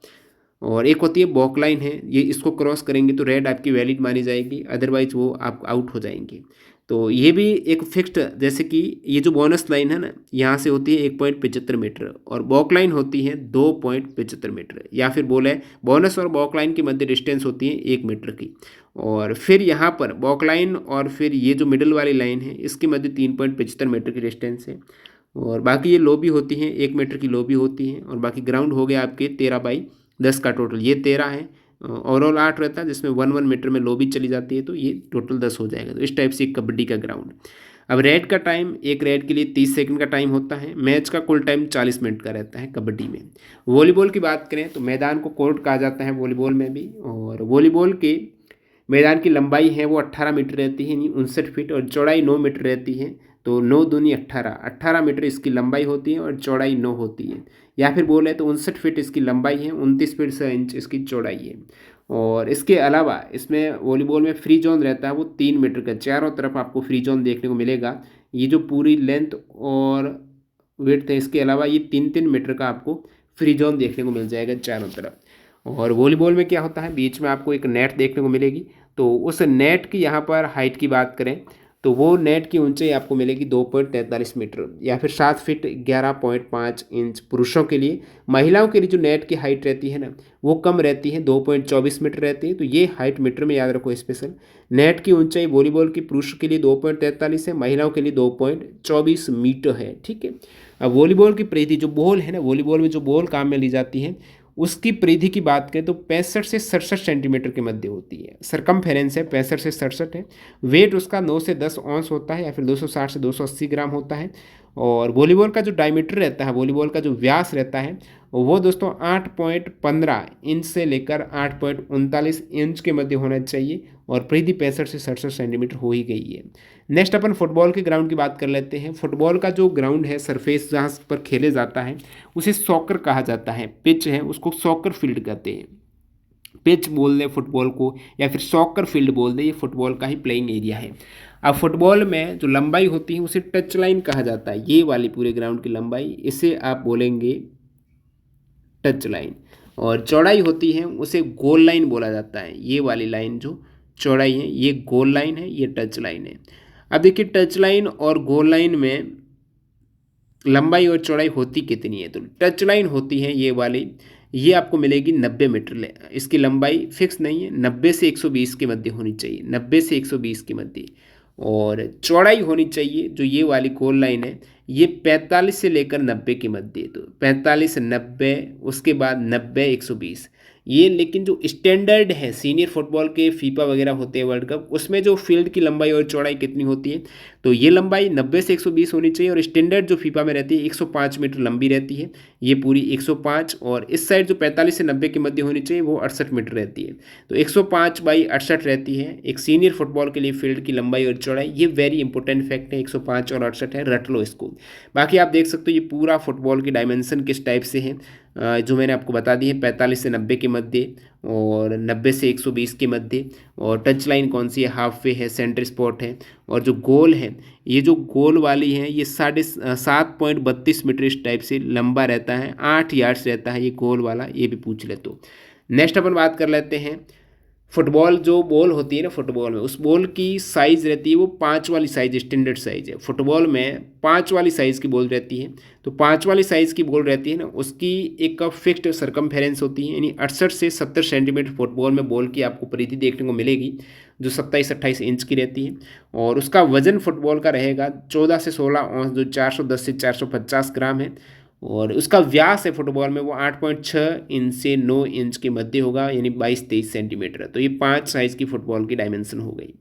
और एक होती है बॉक लाइन है, ये इसको क्रॉस करेंगे तो रेड आपकी वैलिड मानी जाएगी, अदरवाइज वो आप आउट हो जाएंगे। तो ये भी एक फिक्स्ड, जैसे कि ये जो बोनस लाइन है ना, यहाँ से होती है 1.75 मीटर, और बॉक लाइन होती है 2.75 मीटर, या फिर बोले बोनस और बॉक लाइन के मध्य डिस्टेंस होती है 1 मीटर की। और फिर यहाँ पर बॉक लाइन और फिर ये जो मिडल वाली लाइन है इसके मध्य 3.75 मीटर की डिस्टेंस है। और बाकी ये लॉबी होती हैं, 1 मीटर की लॉबी होती है। और बाकी ग्राउंड हो गया आपके 13/10 का टोटल, ये 13 है। ओवरऑल 8 रहता है जिसमें 1 मीटर में लॉबी चली जाती है, तो ये टोटल 10 हो जाएगा। तो इस टाइप से कबड्डी का ग्राउंड। अब रेड का टाइम, एक रेड के लिए 30 सेकंड का टाइम होता है। मैच का कुल टाइम 40 मिनट का रहता है कबड्डी में। वॉलीबॉल की बात करें तो मैदान को कोर्ट कहा जाता है वॉलीबॉल में भी। और वॉलीबॉल के मैदान की लंबाई है वो 18 मीटर रहती है, यानी 59 फीट, और चौड़ाई 9 मीटर रहती है। तो 9 दूनी 18 मीटर इसकी लंबाई होती है और चौड़ाई 9 होती है। या फिर बोले तो 59 फीट इसकी लंबाई है, 29 फीट 6 इंच इसकी चौड़ाई है। और इसके अलावा इसमें वॉलीबॉल में फ्री जोन रहता है वो 3 मीटर का, चारों तरफ आपको फ्री जोन देखने को मिलेगा। ये जो पूरी लेंथ और विड्थ है, इसके अलावा ये 3-3 मीटर का आपको फ्री जोन देखने को मिल जाएगा चारों तरफ। और वॉलीबॉल में क्या होता है, बीच में आपको एक नेट देखने को मिलेगी। तो उस नेट की यहाँ पर हाइट की बात करें तो वो नेट की ऊंचाई आपको मिलेगी 2.43 मीटर या फिर 7 फीट 11.5 इंच पुरुषों के लिए। महिलाओं के लिए जो नेट की हाइट रहती है ना, वो कम रहती है, 2.24 मीटर रहती है। तो ये हाइट मीटर में याद रखो स्पेशल। नेट की ऊंचाई वॉलीबॉल की पुरुष के लिए 2.43 है, महिलाओं के लिए 2.24 मीटर है। ठीक है। अब वॉलीबॉल की परिधि, जो बॉल है ना, वॉलीबॉल में जो बॉल काम में ली जाती है उसकी परिधि की बात करें तो 65 से 67 सेंटीमीटर के मध्य होती है। सरकमफेरेंस है 65 से 67 है। वेट उसका 9 से 10 औंस होता है या फिर 260 से 280 ग्राम होता है। और वॉलीबॉल का जो डायमीटर रहता है, वॉलीबॉल का जो व्यास रहता है वो दोस्तों 8.15 इंच से लेकर 8.39 इंच के मध्य होना चाहिए। और परिधि 65 से 67 सेंटीमीटर हो ही गई है। नेक्स्ट अपन फुटबॉल के ग्राउंड की बात कर लेते हैं। फुटबॉल का जो ग्राउंड है, सरफेस जहाँ पर खेले जाता है, उसे सॉकर कहा जाता है। पिच है उसको सॉकर फील्ड कहते हैं। पिच बोल दे फुटबॉल को या फिर सॉकर फील्ड बोल दे, ये फुटबॉल का ही प्लेइंग एरिया है। अब फुटबॉल में जो लंबाई होती है उसे टच लाइन कहा जाता है। ये वाली पूरे ग्राउंड की लंबाई, इसे आप बोलेंगे टच लाइन। और चौड़ाई होती है उसे गोल लाइन बोला जाता है। ये वाली लाइन जो चौड़ाई है ये गोल लाइन है, ये टच लाइन है। अब देखिए टच लाइन और गोल लाइन में लंबाई और चौड़ाई होती कितनी है, तो टच लाइन होती है ये वाली, ये आपको मिलेगी 90 मीटर। इसकी लंबाई फिक्स नहीं है, 90 से 120 के मध्य होनी चाहिए, 90 से 120 के मध्य। और चौड़ाई होनी चाहिए जो ये वाली गोल लाइन है ये 45 से लेकर 90 के मध्य। तो 45 से 90, उसके बाद 90 120, ये लेकिन जो स्टैंडर्ड है सीनियर फुटबॉल के फीफा वगैरह होते हैं वर्ल्ड कप, उसमें जो फील्ड की लंबाई और चौड़ाई कितनी होती है, तो ये लंबाई 90 से 120 होनी चाहिए। और स्टैंडर्ड जो फीफा में रहती है 105 मीटर लंबी रहती है, ये पूरी 105। और इस साइड जो 45 से 90 के मध्य होनी चाहिए वो 68 मीटर रहती है। तो 105/68 रहती है एक सीनियर फुटबॉल के लिए फील्ड की लंबाई और चौड़ाई। ये वेरी इंपॉर्टेंट फैक्ट है, 105 और 68 है, रट लो इसको। बाकी आप देख सकते हो ये पूरा फुटबॉल की डायमेंशन किस टाइप से है, जो मैंने आपको बता दी है 45 से 90 के मध्य और 90 से 120 के मध्य। और टच लाइन कौन सी है, हाफ वे है, सेंटर स्पॉट है। और जो गोल है, ये जो गोल वाली है ये 7.32 मीटर इस टाइप से लंबा रहता है, 8 यार्ड्स रहता है ये गोल वाला, ये भी पूछ ले। तो नेक्स्ट अपन बात कर लेते हैं फुटबॉल जो बॉल होती है ना, फुटबॉल में उस बॉल की साइज़ रहती है वो 5 वाली साइज़, स्टैंडर्ड साइज़ है। फुटबॉल में 5 वाली साइज़ की बॉल रहती है। तो 5 वाली साइज़ की बॉल रहती है ना, उसकी एक फिक्स्ड सरकमफेरेंस होती है, यानी 68 से 70 सेंटीमीटर फुटबॉल में बॉल की आपको परिधि देखने को मिलेगी, जो 27-28 इंच की रहती है। और उसका वजन फुटबॉल का रहेगा 14 से 16 औंस, जो 410 से 450 ग्राम है। और उसका व्यास है फुटबॉल में वो 8.6 इंच से 9 इंच के मध्य होगा, यानी 22-23 सेंटीमीटर। तो ये 5 साइज़ की फुटबॉल की डायमेंशन हो गई।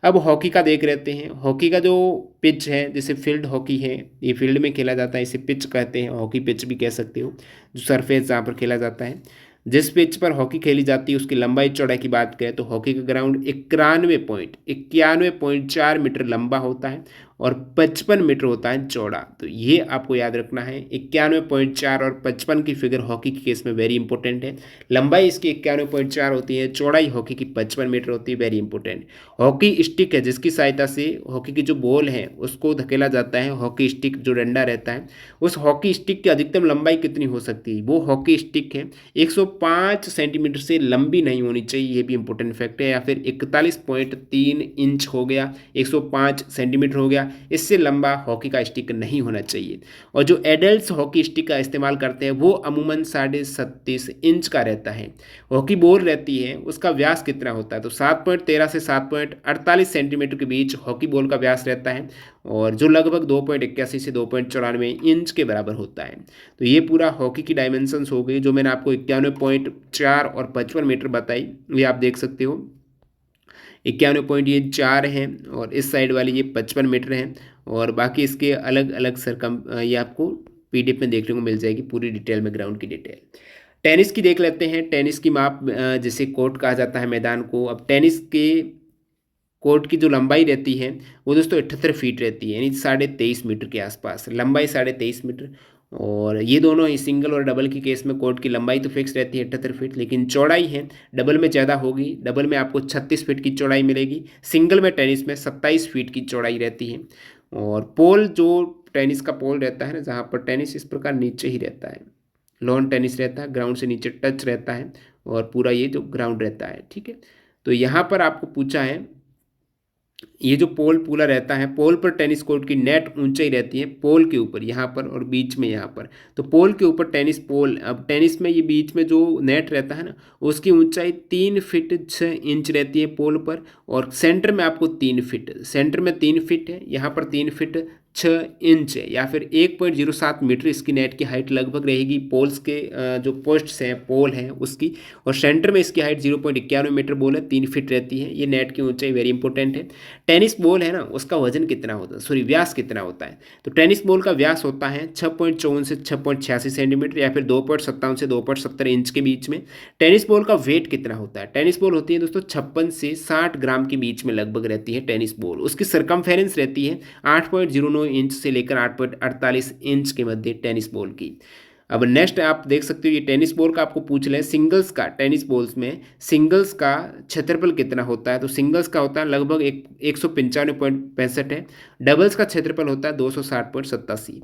अब हॉकी का देख लेते हैं। हॉकी का जो पिच है, जैसे फील्ड हॉकी है, ये फील्ड में खेला जाता है, इसे पिच कहते हैं, हॉकी पिच भी कह सकते हो, जो सरफेस जहाँ पर खेला जाता है। जिस पिच पर हॉकी खेली जाती है उसकी लंबाई चौड़ाई की बात करें तो हॉकी का ग्राउंड 91.4 मीटर लंबा होता है और 55 मीटर होता है चौड़ा। तो ये आपको याद रखना है, 91.4 और 55 की फिगर हॉकी के केस में वेरी इंपॉर्टेंट है। लंबाई इसकी 91.4 होती है, चौड़ाई हॉकी की 55 मीटर होती है, वेरी इंपॉर्टेंट। हॉकी स्टिक है जिसकी सहायता से हॉकी की जो बॉल है उसको धकेला जाता है, हॉकी स्टिक जो डंडा रहता है, उस हॉकी स्टिक की अधिकतम लंबाई कितनी हो सकती है, वो हॉकी स्टिक है 105 सेंटीमीटर से लंबी नहीं होनी चाहिए, ये भी इंपॉर्टेंट फैक्ट है। या फिर 41.3 इंच हो गया, 105 सेंटीमीटर हो गया, इससे लंबा हॉकी का स्टिक नहीं होना चाहिए। और जो एडल्ट हॉकी स्टिक का इस्तेमाल करते हैं वो अमूमन 37.5 इंच का रहता है। हॉकी बॉल रहती है उसका व्यास कितना होता है, तो 7.13 से 7.48 सेंटीमीटर के बीच हॉकी बॉल का व्यास रहता है, और जो लगभग 2.81 से 2.94 इंच के बराबर होता है। तो ये पूरा हॉकी की डायमेंशंस हो गई, जो मैंने आपको 91.4 और 55 मीटर बताई, ये आप देख सकते हो। 91.4 हैं और इस साइड वाली ये 55 मीटर हैं, और बाकी इसके अलग अलग सरकम ये आपको पीडीएफ में देखने को मिल जाएगी पूरी डिटेल में, ग्राउंड की डिटेल। टेनिस की देख लेते हैं। टेनिस की माप जिसे कोर्ट कहा जाता है मैदान को। अब टेनिस के कोर्ट की जो लंबाई रहती है वो दोस्तों 78 फीट रहती है, यानी 23.5 मीटर के आसपास लंबाई, 23.5 मीटर। और ये दोनों ही सिंगल और डबल की केस में कोर्ट की लंबाई तो फिक्स रहती है 78 फीट, लेकिन चौड़ाई है डबल में ज़्यादा होगी। डबल में आपको 36 फीट की चौड़ाई मिलेगी, सिंगल में टेनिस में 27 फीट की चौड़ाई रहती है। और पोल, जो टेनिस का पोल रहता है ना, जहाँ पर टेनिस इस प्रकार नीचे ही रहता है, लॉन टेनिस रहता है, ग्राउंड से नीचे टच रहता है, और पूरा ये जो ग्राउंड रहता है, ठीक है। तो यहाँ पर आपको पूछा है, ये जो पोल पूरा रहता है, पोल पर टेनिस कोर्ट की नेट ऊंचाई रहती है पोल के ऊपर यहाँ पर और बीच में यहाँ पर। तो पोल के ऊपर टेनिस पोल, अब टेनिस में ये बीच में जो नेट रहता है ना, उसकी ऊंचाई 3 फीट 6 इंच रहती है पोल पर, और सेंटर में आपको 3 फीट, सेंटर में 3 फीट है, यहाँ पर 3 फीट 6 इंच है, या फिर 1.07 मीटर इसकी नेट की हाइट लगभग रहेगी पोल्स के जो पोस्ट्स हैं पोल हैं उसकी। और सेंटर में इसकी हाइट 0.91 मीटर बोल है, 3 फीट रहती है। ये नेट की ऊंचाई वेरी इंपॉर्टेंट है। टेनिस बॉल है ना, उसका वजन कितना होता है, सॉरी व्यास कितना होता है, तो टेनिस बॉल का व्यास होता है 6.54 से 6.86 सेंटीमीटर, या फिर 2.57 से 2.70 इंच के बीच में। टेनिस बॉल का वेट कितना होता है, टेनिस बॉल होती है दोस्तों 56 से 60 ग्राम के बीच में लगभग रहती है टेनिस बॉल। उसकी सरकमफेरेंस रहती है 8.09 इंच से लेकर 8.48 इंच के मध्य टेनिस बॉल की। अब नेक्स्ट आप देख सकते हो, ये टेनिस बॉल का आपको पूछ लें सिंगल्स का, टेनिस बॉल्स में सिंगल्स का क्षेत्रफल कितना होता है, तो सिंगल्स का होता है लगभग 195.65 है। डबल्स का क्षेत्रफल होता है 260.87।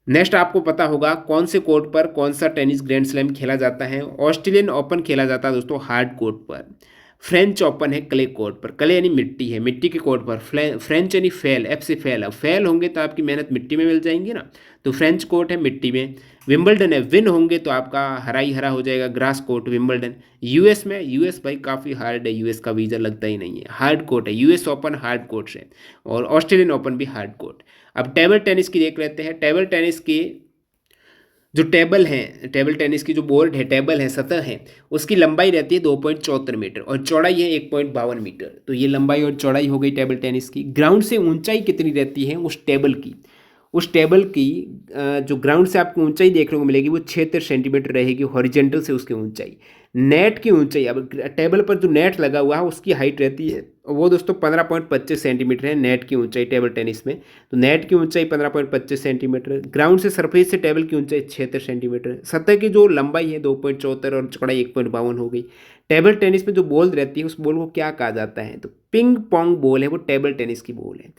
नेक्स्ट आपको पता होगा कौन से कोर्ट पर कौन सा टेनिस ग्रैंड स्लैम खेला जाता है। ऑस्ट्रेलियन ओपन खेला जाता है दोस्तों हार्ड कोर्ट पर। फ्रेंच ओपन है क्ले कोर्ट पर, क्ले यानी मिट्टी है, मिट्टी के कोर्ट पर। फ्रेंच यानी फेल, एफ से फेल, अब फेल होंगे तो आपकी मेहनत मिट्टी में मिल जाएंगी ना, तो फ्रेंच कोर्ट है मिट्टी में। विंबलडन है, विन होंगे तो आपका हरा ही हरा हो जाएगा, ग्रास कोर्ट विंबलडन। यूएस में, यूएस भाई काफ़ी हार्ड है, यूएस का वीज़ा लगता ही नहीं है, हार्ड कोर्ट है, यूएस ओपन हार्ड कोर्ट है, और ऑस्ट्रेलियन ओपन भी हार्ड कोर्ट। अब टेबल टेनिस की देख लेते हैं। टेबल टेनिस की जो टेबल है, टेबल टेनिस की जो बोर्ड है, टेबल है, सतह है, उसकी लंबाई रहती है 2.74 मीटर और चौड़ाई है 1.52 मीटर। तो ये लंबाई और चौड़ाई हो गई टेबल टेनिस की। ग्राउंड से ऊंचाई कितनी रहती है उस टेबल की, उस टेबल की जो ग्राउंड से आपको ऊंचाई देखने को मिलेगी वो 76 सेंटीमीटर रहेगी हॉरिजेंटल से उसकी ऊंचाई। नेट की ऊंचाई, अब टेबल पर जो नेट लगा हुआ है उसकी हाइट रहती है वो दोस्तों 15.25 सेंटीमीटर है नेट की ऊंचाई टेबल टेनिस में। तो नेट की ऊंचाई 15.25 सेंटीमीटर, ग्राउंड से सरफेस से टेबल की ऊंचाई 76 सेंटीमीटर, सतह की जो लंबाई है 2.74 और चौड़ाई 1.52 हो गई। टेबल टेनिस में जो बॉल रहती है उस बॉल को क्या कहा जाता है, तो पिंग पोंग बॉल है, वो टेबल टेनिस की बॉल है।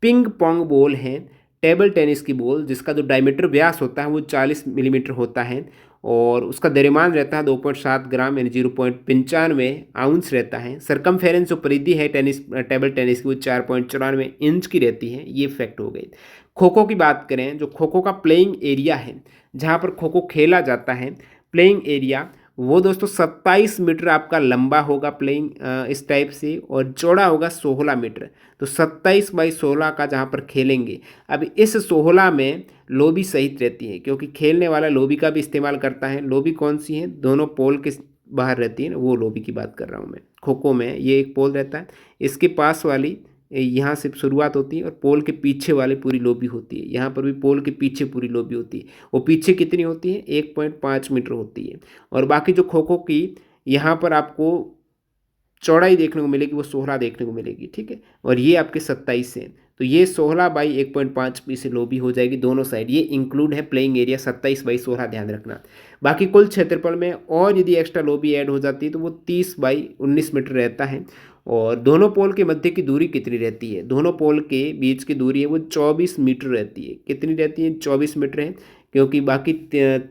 पिंग पोंग बॉल है टेबल टेनिस की बॉल, जिसका जो डायमीटर व्यास होता है वो 40 मिलीमीटर होता है, और उसका द्रव्यमान रहता है 2.7 ग्राम यानी 0.95 आउंस रहता है। सरकमफेरेंस जो परिधि है टेनिस टेबल टेनिस की वो 4.94 इंच की रहती है। ये फैक्ट हो गई। खो खो की बात करें, जो खो खो का प्लेइंग एरिया है जहाँ पर खो खो खेला जाता है, प्लेइंग एरिया वो दोस्तों 27 मीटर आपका लंबा होगा प्लेइंग इस टाइप से, और चौड़ा होगा 16 मीटर। तो 27/16 का जहाँ पर खेलेंगे। अब इस 16 में लोबी सहित रहती है, क्योंकि खेलने वाला लोबी का भी इस्तेमाल करता है। लोबी कौन सी है, दोनों पोल के बाहर रहती है ना, वो लोबी की बात कर रहा हूँ मैं। खो खो में ये एक पोल रहता है, इसके पास वाली यहाँ से शुरुआत होती है, और पोल के पीछे वाले पूरी लोबी होती है। यहाँ पर भी पोल के पीछे पूरी लोबी होती है। वो पीछे कितनी होती है, 1.5 मीटर होती है। और बाकी जो खो खो की यहाँ पर आपको चौड़ाई देखने को मिलेगी वो 16 देखने को मिलेगी, ठीक है। और ये आपके 27 है, तो ये 16/1.5 पी से लोबी हो जाएगी दोनों साइड। ये इंक्लूड है प्लेइंग एरिया 27/16, ध्यान रखना। बाकी कुल क्षेत्रफल में और यदि एक्स्ट्रा लोबी ऐड हो जाती है तो वो 30/19 मीटर रहता है। और दोनों पोल के मध्य की दूरी कितनी रहती है, दोनों पोल के बीच की दूरी है वो 24 मीटर रहती है। कितनी रहती है, 24 मीटर है, क्योंकि बाकी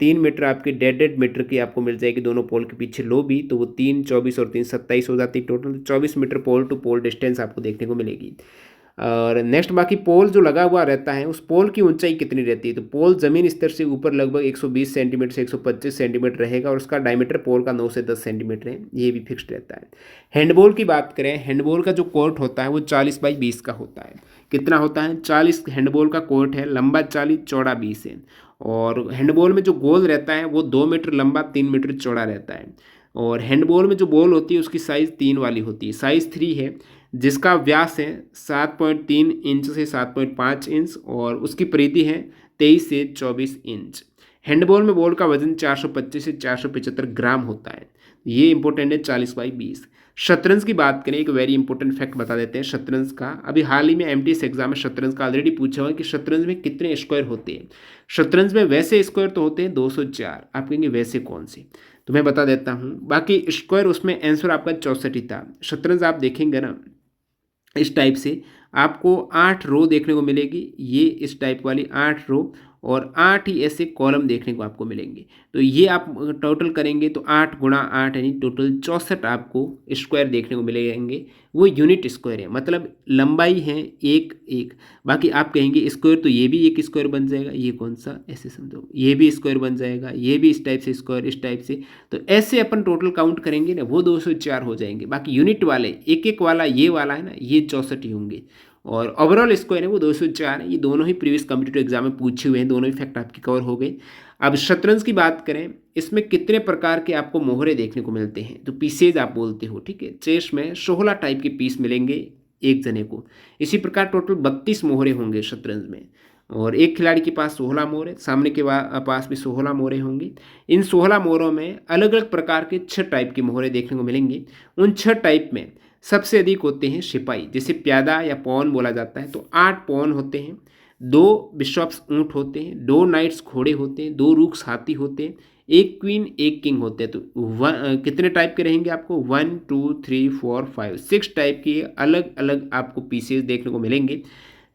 3 मीटर आपके डेड मीटर की आपको मिल जाएगी दोनों पोल के पीछे लोबी। तो वो 3 24 और 3 27 हो जाती है, total 24 metre pole to pole distance आपको देखने को मिलेगी। और नेक्स्ट बाकी पोल जो लगा हुआ रहता है उस पोल की ऊंचाई कितनी रहती है, तो पोल ज़मीन स्तर से ऊपर लगभग 120 सेंटीमीटर से 125 सेंटीमीटर रहेगा और उसका डायमीटर पोल का 9 से 10 सेंटीमीटर है, ये भी फिक्स्ड रहता है। हैंडबॉल की बात करें, हैंडबॉल का जो कोर्ट होता है वो 40x20 का होता है। कितना होता है, 40 हैंडबॉल का कोर्ट है, लंबा 40 चौड़ा 20 है। और हैंडबॉल में जो गोल रहता है वो 2 मीटर लंबा 3 मीटर चौड़ा रहता है। और हैंडबॉल में जो बॉल होती है उसकी साइज़ 3 वाली होती है, साइज़ 3 है, जिसका व्यास है 7.3 इंच से 7.5 इंच और उसकी परिधि है 23 से 24 इंच। हैंडबॉल में बॉल का वजन 425 से 475 ग्राम होता है। ये इंपॉर्टेंट है 40x20। शतरंज की बात करें, एक वेरी इंपॉर्टेंट फैक्ट बता देते हैं शतरंज का। अभी हाल ही में एमटीएस एग्जाम में शतरंज का ऑलरेडी पूछा हुआ है कि शतरंज में कितने स्क्वायर होते हैं। शतरंज में वैसे स्क्वायर तो होते हैं 204, आप कहेंगे वैसे कौन से, तो मैं बता देता हूँ। बाकी स्क्वायर उसमें आंसर आपका 64 ही था। शतरंज आप देखेंगे ना इस टाइप से, आपको 8 रो देखने को मिलेगी, ये इस टाइप वाली 8 रो और 8 ही ऐसे कॉलम देखने को आपको मिलेंगे। तो ये आप टोटल करेंगे तो 8 गुणा 8 यानी टोटल 64 आपको स्क्वायर देखने को मिलेंगे। वो यूनिट स्क्वायर है, मतलब लंबाई है एक एक। बाकी आप कहेंगे स्क्वायर, तो ये भी एक स्क्वायर बन जाएगा, ये कौन सा, ऐसे समझो, ये भी स्क्वायर बन जाएगा, ये भी इस टाइप से स्क्वायर, इस टाइप से। तो ऐसे अपन टोटल काउंट करेंगे ना, वो 204 हो जाएंगे। बाकी यूनिट वाले एक एक वाला ये वाला है ना, ये 64 ही होंगे। और ओवरऑल स्क्वायर है वो 204 है। ये दोनों ही प्रीवियस कॉम्पिटिटिव एग्जाम में पूछे हुए हैं, दोनों ही फैक्ट आपकी कवर हो गए। अब शतरंज की बात करें, इसमें कितने प्रकार के आपको मोहरे देखने को मिलते हैं, तो पीसेज आप बोलते हो, ठीक है। चेस में 16 टाइप के पीस मिलेंगे एक जने को। इसी प्रकार टोटल 32 मोहरे होंगे शतरंज में, और एक खिलाड़ी के पास 16 मोहरे, सामने के पास भी 16 मोहरे होंगे। इन 16 मोहरों में अलग अलग प्रकार के 6 टाइप के मोहरे देखने को मिलेंगे। उन 6 टाइप में सबसे अधिक होते हैं सिपाही, जिसे प्यादा या पौन बोला जाता है, तो 8 पौन होते हैं, 2 बिशॉप्स ऊंट होते हैं, 2 नाइट्स घोड़े होते हैं, 2 रूक्स हाथी होते हैं, एक क्वीन एक किंग होते हैं। तो कितने टाइप के रहेंगे आपको, 1 2 3 4 5 6 टाइप के अलग अलग आपको पीसेस देखने को मिलेंगे।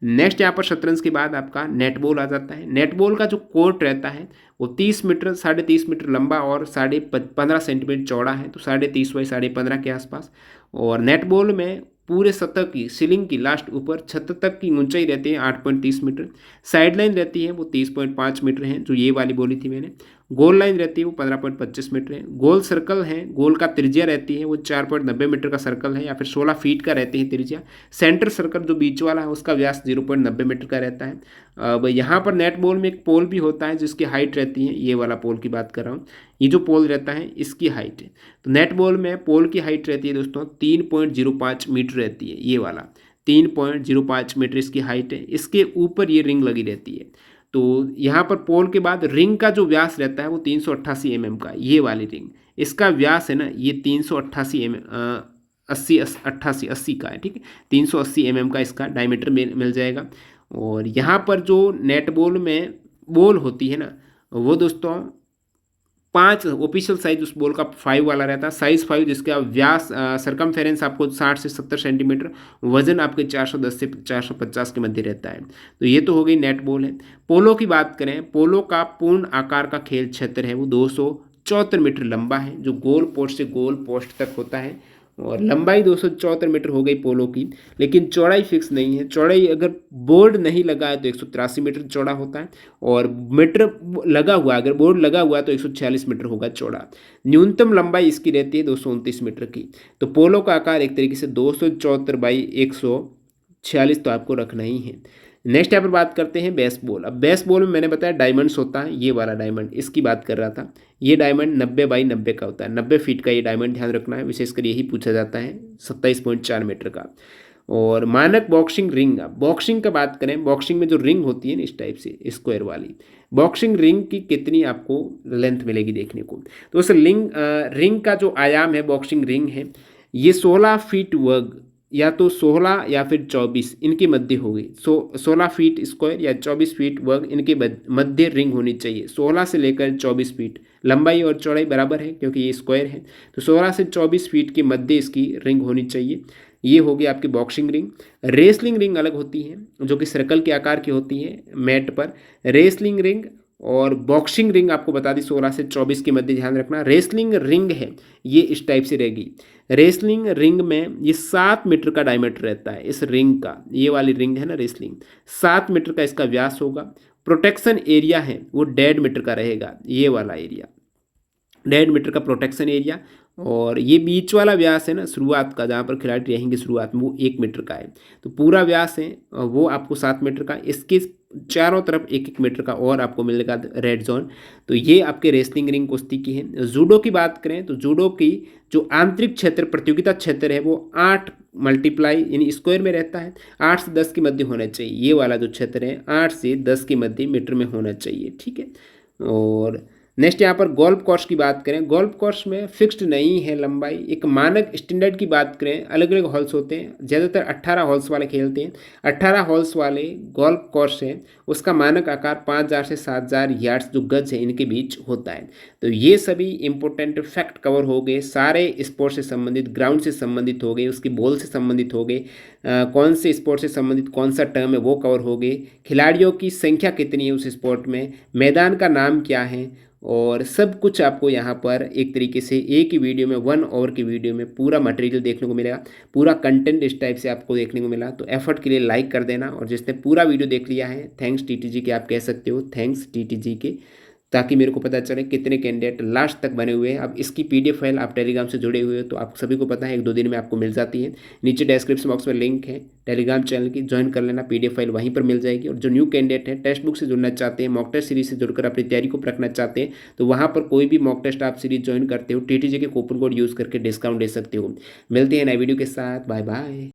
नेक्स्ट यहाँ पर शतरंज के बाद आपका नेटबॉल आ जाता है। नेटबॉल का जो कोर्ट रहता है वो 30 मीटर 30.5 मीटर लंबा और 15.5 सेंटीमीटर चौड़ा है, तो 30.5 बाई 15.5 के आसपास। और नेटबॉल में पूरे सतह की सीलिंग की लास्ट ऊपर छत तक की ऊंचाई रहती है 8.30 मीटर। साइड लाइन रहती है वो 30.5 मीटर है, जो ये वाली बोली थी मैंने। गोल लाइन रहती है वो 15.25 मीटर है। गोल सर्कल है, गोल का त्रिज्या रहती है वो 4.90 मीटर का सर्कल है, या फिर 16 फीट का रहती है त्रिज्या। सेंटर सर्कल जो बीच वाला है उसका व्यास 0.90 मीटर का रहता है। अब यहाँ पर नेट बॉल में एक पोल भी होता है जिसकी हाइट रहती है, ये वाला पोल की बात कर रहा हूँ, ये जो पोल रहता है इसकी हाइट है। तो नेट बॉल में पोल की हाइट रहती है दोस्तों 3.05 मीटर रहती है, ये वाला 3.05 मीटर इसकी हाइट है। इसके ऊपर ये रिंग लगी रहती है। तो यहाँ पर पोल के बाद रिंग का जो व्यास रहता है वो 388 mm का, ये वाली रिंग, इसका व्यास है ना ये 388 mm 80 का है, ठीक है। 380 mm का इसका डायमीटर मिल जाएगा। और यहाँ पर जो नेट बॉल में बॉल होती है ना, वो दोस्तों 5 ऑफिशियल साइज उस बॉल का 5 वाला रहता है, साइज 5, जिसका व्यास सरकमफेरेंस आपको 60 से 70 सेंटीमीटर, वजन आपके 410 से 450 के मध्य रहता है। तो ये तो हो गई नेट बॉल है। पोलो की बात करें, पोलो का पूर्ण आकार का खेल क्षेत्र है वो 274 मीटर लंबा है, जो गोल पोस्ट से गोल पोस्ट तक होता है। और लंबाई 274 मीटर हो गई पोलो की, लेकिन चौड़ाई फिक्स नहीं है। चौड़ाई अगर बोर्ड नहीं लगा है तो 183 मीटर चौड़ा होता है, और मीटर लगा हुआ, अगर बोर्ड लगा हुआ है तो 146 मीटर होगा चौड़ा। न्यूनतम लंबाई इसकी रहती है 229 मीटर की। तो पोलो का आकार एक तरीके से 274 बाई 146 तो आपको रखना ही है। नेक्स्ट यहाँ पर बात करते हैं बेसबॉल। अब बेसबॉल में मैंने बताया डायमंड्स होता है, ये वाला डायमंड इसकी बात कर रहा था। ये डायमंड 90 बाई 90 का होता है, 90 फीट का ये डायमंड ध्यान रखना है, विशेषकर यही पूछा जाता है 27.4 मीटर का। और मानक बॉक्सिंग रिंग, बॉक्सिंग का बात करें, बॉक्सिंग में जो रिंग होती है ना इस टाइप से स्क्वायर वाली, बॉक्सिंग रिंग की कितनी आपको लेंथ मिलेगी देखने को। तो उस रिंग का जो आयाम है, बॉक्सिंग रिंग है, ये 16 फीट वर्ग, या तो 16 या फिर 24 इनके मध्य होगी। 16 फीट स्क्वायर या 24 फीट वर्ग इनके मध्य रिंग होनी चाहिए। 16 से लेकर 24 फीट, लंबाई और चौड़ाई बराबर है क्योंकि ये स्क्वायर है, तो 16 से 24 फीट के मध्य इसकी रिंग होनी चाहिए। ये होगी आपकी बॉक्सिंग रिंग। रेसलिंग रिंग अलग होती है, जो कि सर्कल के आकार की होती है मैट पर। रेसलिंग रिंग और बॉक्सिंग रिंग आपको बता दी 16 से 24 के मध्य, ध्यान रखना। रेसलिंग रिंग है ये इस टाइप से रहेगी। रेसलिंग रिंग में ये 7 मीटर का डायमीटर रहता है इस रिंग का, ये वाली रिंग है ना रेसलिंग, 7 मीटर का इसका व्यास होगा। प्रोटेक्शन एरिया है वो 1.5 मीटर का रहेगा, ये वाला एरिया 1.5 मीटर का प्रोटेक्शन एरिया। और ये बीच वाला व्यास है ना शुरुआत का, जहाँ पर खिलाड़ी रहेंगे शुरुआत में, वो 1 मीटर का है। तो पूरा व्यास है वो आपको 7 मीटर का, इसके चारों तरफ 1-1 मीटर का और आपको मिलेगा रेड जोन। तो ये आपके रेसलिंग रिंग कुश्ती की है। जूडो की बात करें तो जूडो की जो आंतरिक क्षेत्र प्रतियोगिता क्षेत्र है वो 8 मल्टीप्लाई यानी स्क्वायर में रहता है, 8 से 10 के मध्य होना चाहिए। ये वाला जो क्षेत्र है 8 से 10 के मध्य मीटर में होना चाहिए, ठीक है। और नेक्स्ट यहाँ पर गोल्फ कोर्स की बात करें, गोल्फ कोर्स में फिक्स्ड नहीं है लंबाई, एक मानक स्टैंडर्ड की बात करें, अलग अलग हॉल्स होते हैं, ज़्यादातर 18 हॉल्स वाले खेलते हैं। 18 हॉल्स वाले गोल्फ कोर्स है उसका मानक आकार 5000 से 7000 यार्ड्स जो गज है इनके बीच होता है। तो ये सभी इंपॉर्टेंट फैक्ट कवर हो गए, सारे स्पोर्ट्स से संबंधित, ग्राउंड से संबंधित हो गए, उसकी बॉल से संबंधित हो गए, कौन से स्पोर्ट से संबंधित कौन सा टर्म है वो कवर हो गए, खिलाड़ियों की संख्या कितनी है उस स्पोर्ट में, मैदान का नाम क्या है, और सब कुछ आपको यहाँ पर एक तरीके से एक ही वीडियो में 1 आवर की वीडियो में पूरा मटेरियल देखने को मिलेगा, पूरा कंटेंट इस टाइप से आपको देखने को मिला। तो एफर्ट के लिए लाइक कर देना, और जिसने पूरा वीडियो देख लिया है थैंक्स टीटीजी के, आप कह सकते हो थैंक्स टीटीजी के, ताकि मेरे को पता चले कितने कैंडिडेट लास्ट तक बने हुए हैं। अब इसकी पीडीएफ फाइल आप टेलीग्राम से जुड़े हुए हो तो आप सभी को पता है 1-2 दिन में आपको मिल जाती है। नीचे डिस्क्रिप्शन बॉक्स में लिंक है टेलीग्राम चैनल की, ज्वाइन कर लेना, पीडीएफ फाइल वहीं पर मिल जाएगी। और जो न्यू कैंडिडेट है टेक्स्ट बुक से जुड़ना चाहते हैं, मॉक टेस्ट सीरीज से जुड़कर अपनी तैयारी को परखना चाहते हैं, तो वहाँ पर कोई भी मॉक टेस्ट आप सीरीज ज्वाइन करते हो टीटीजी के कूपन कोड यूज़ करके डिस्काउंट ले सकते हो। मिलते हैं नए वीडियो के साथ, बाय बाय।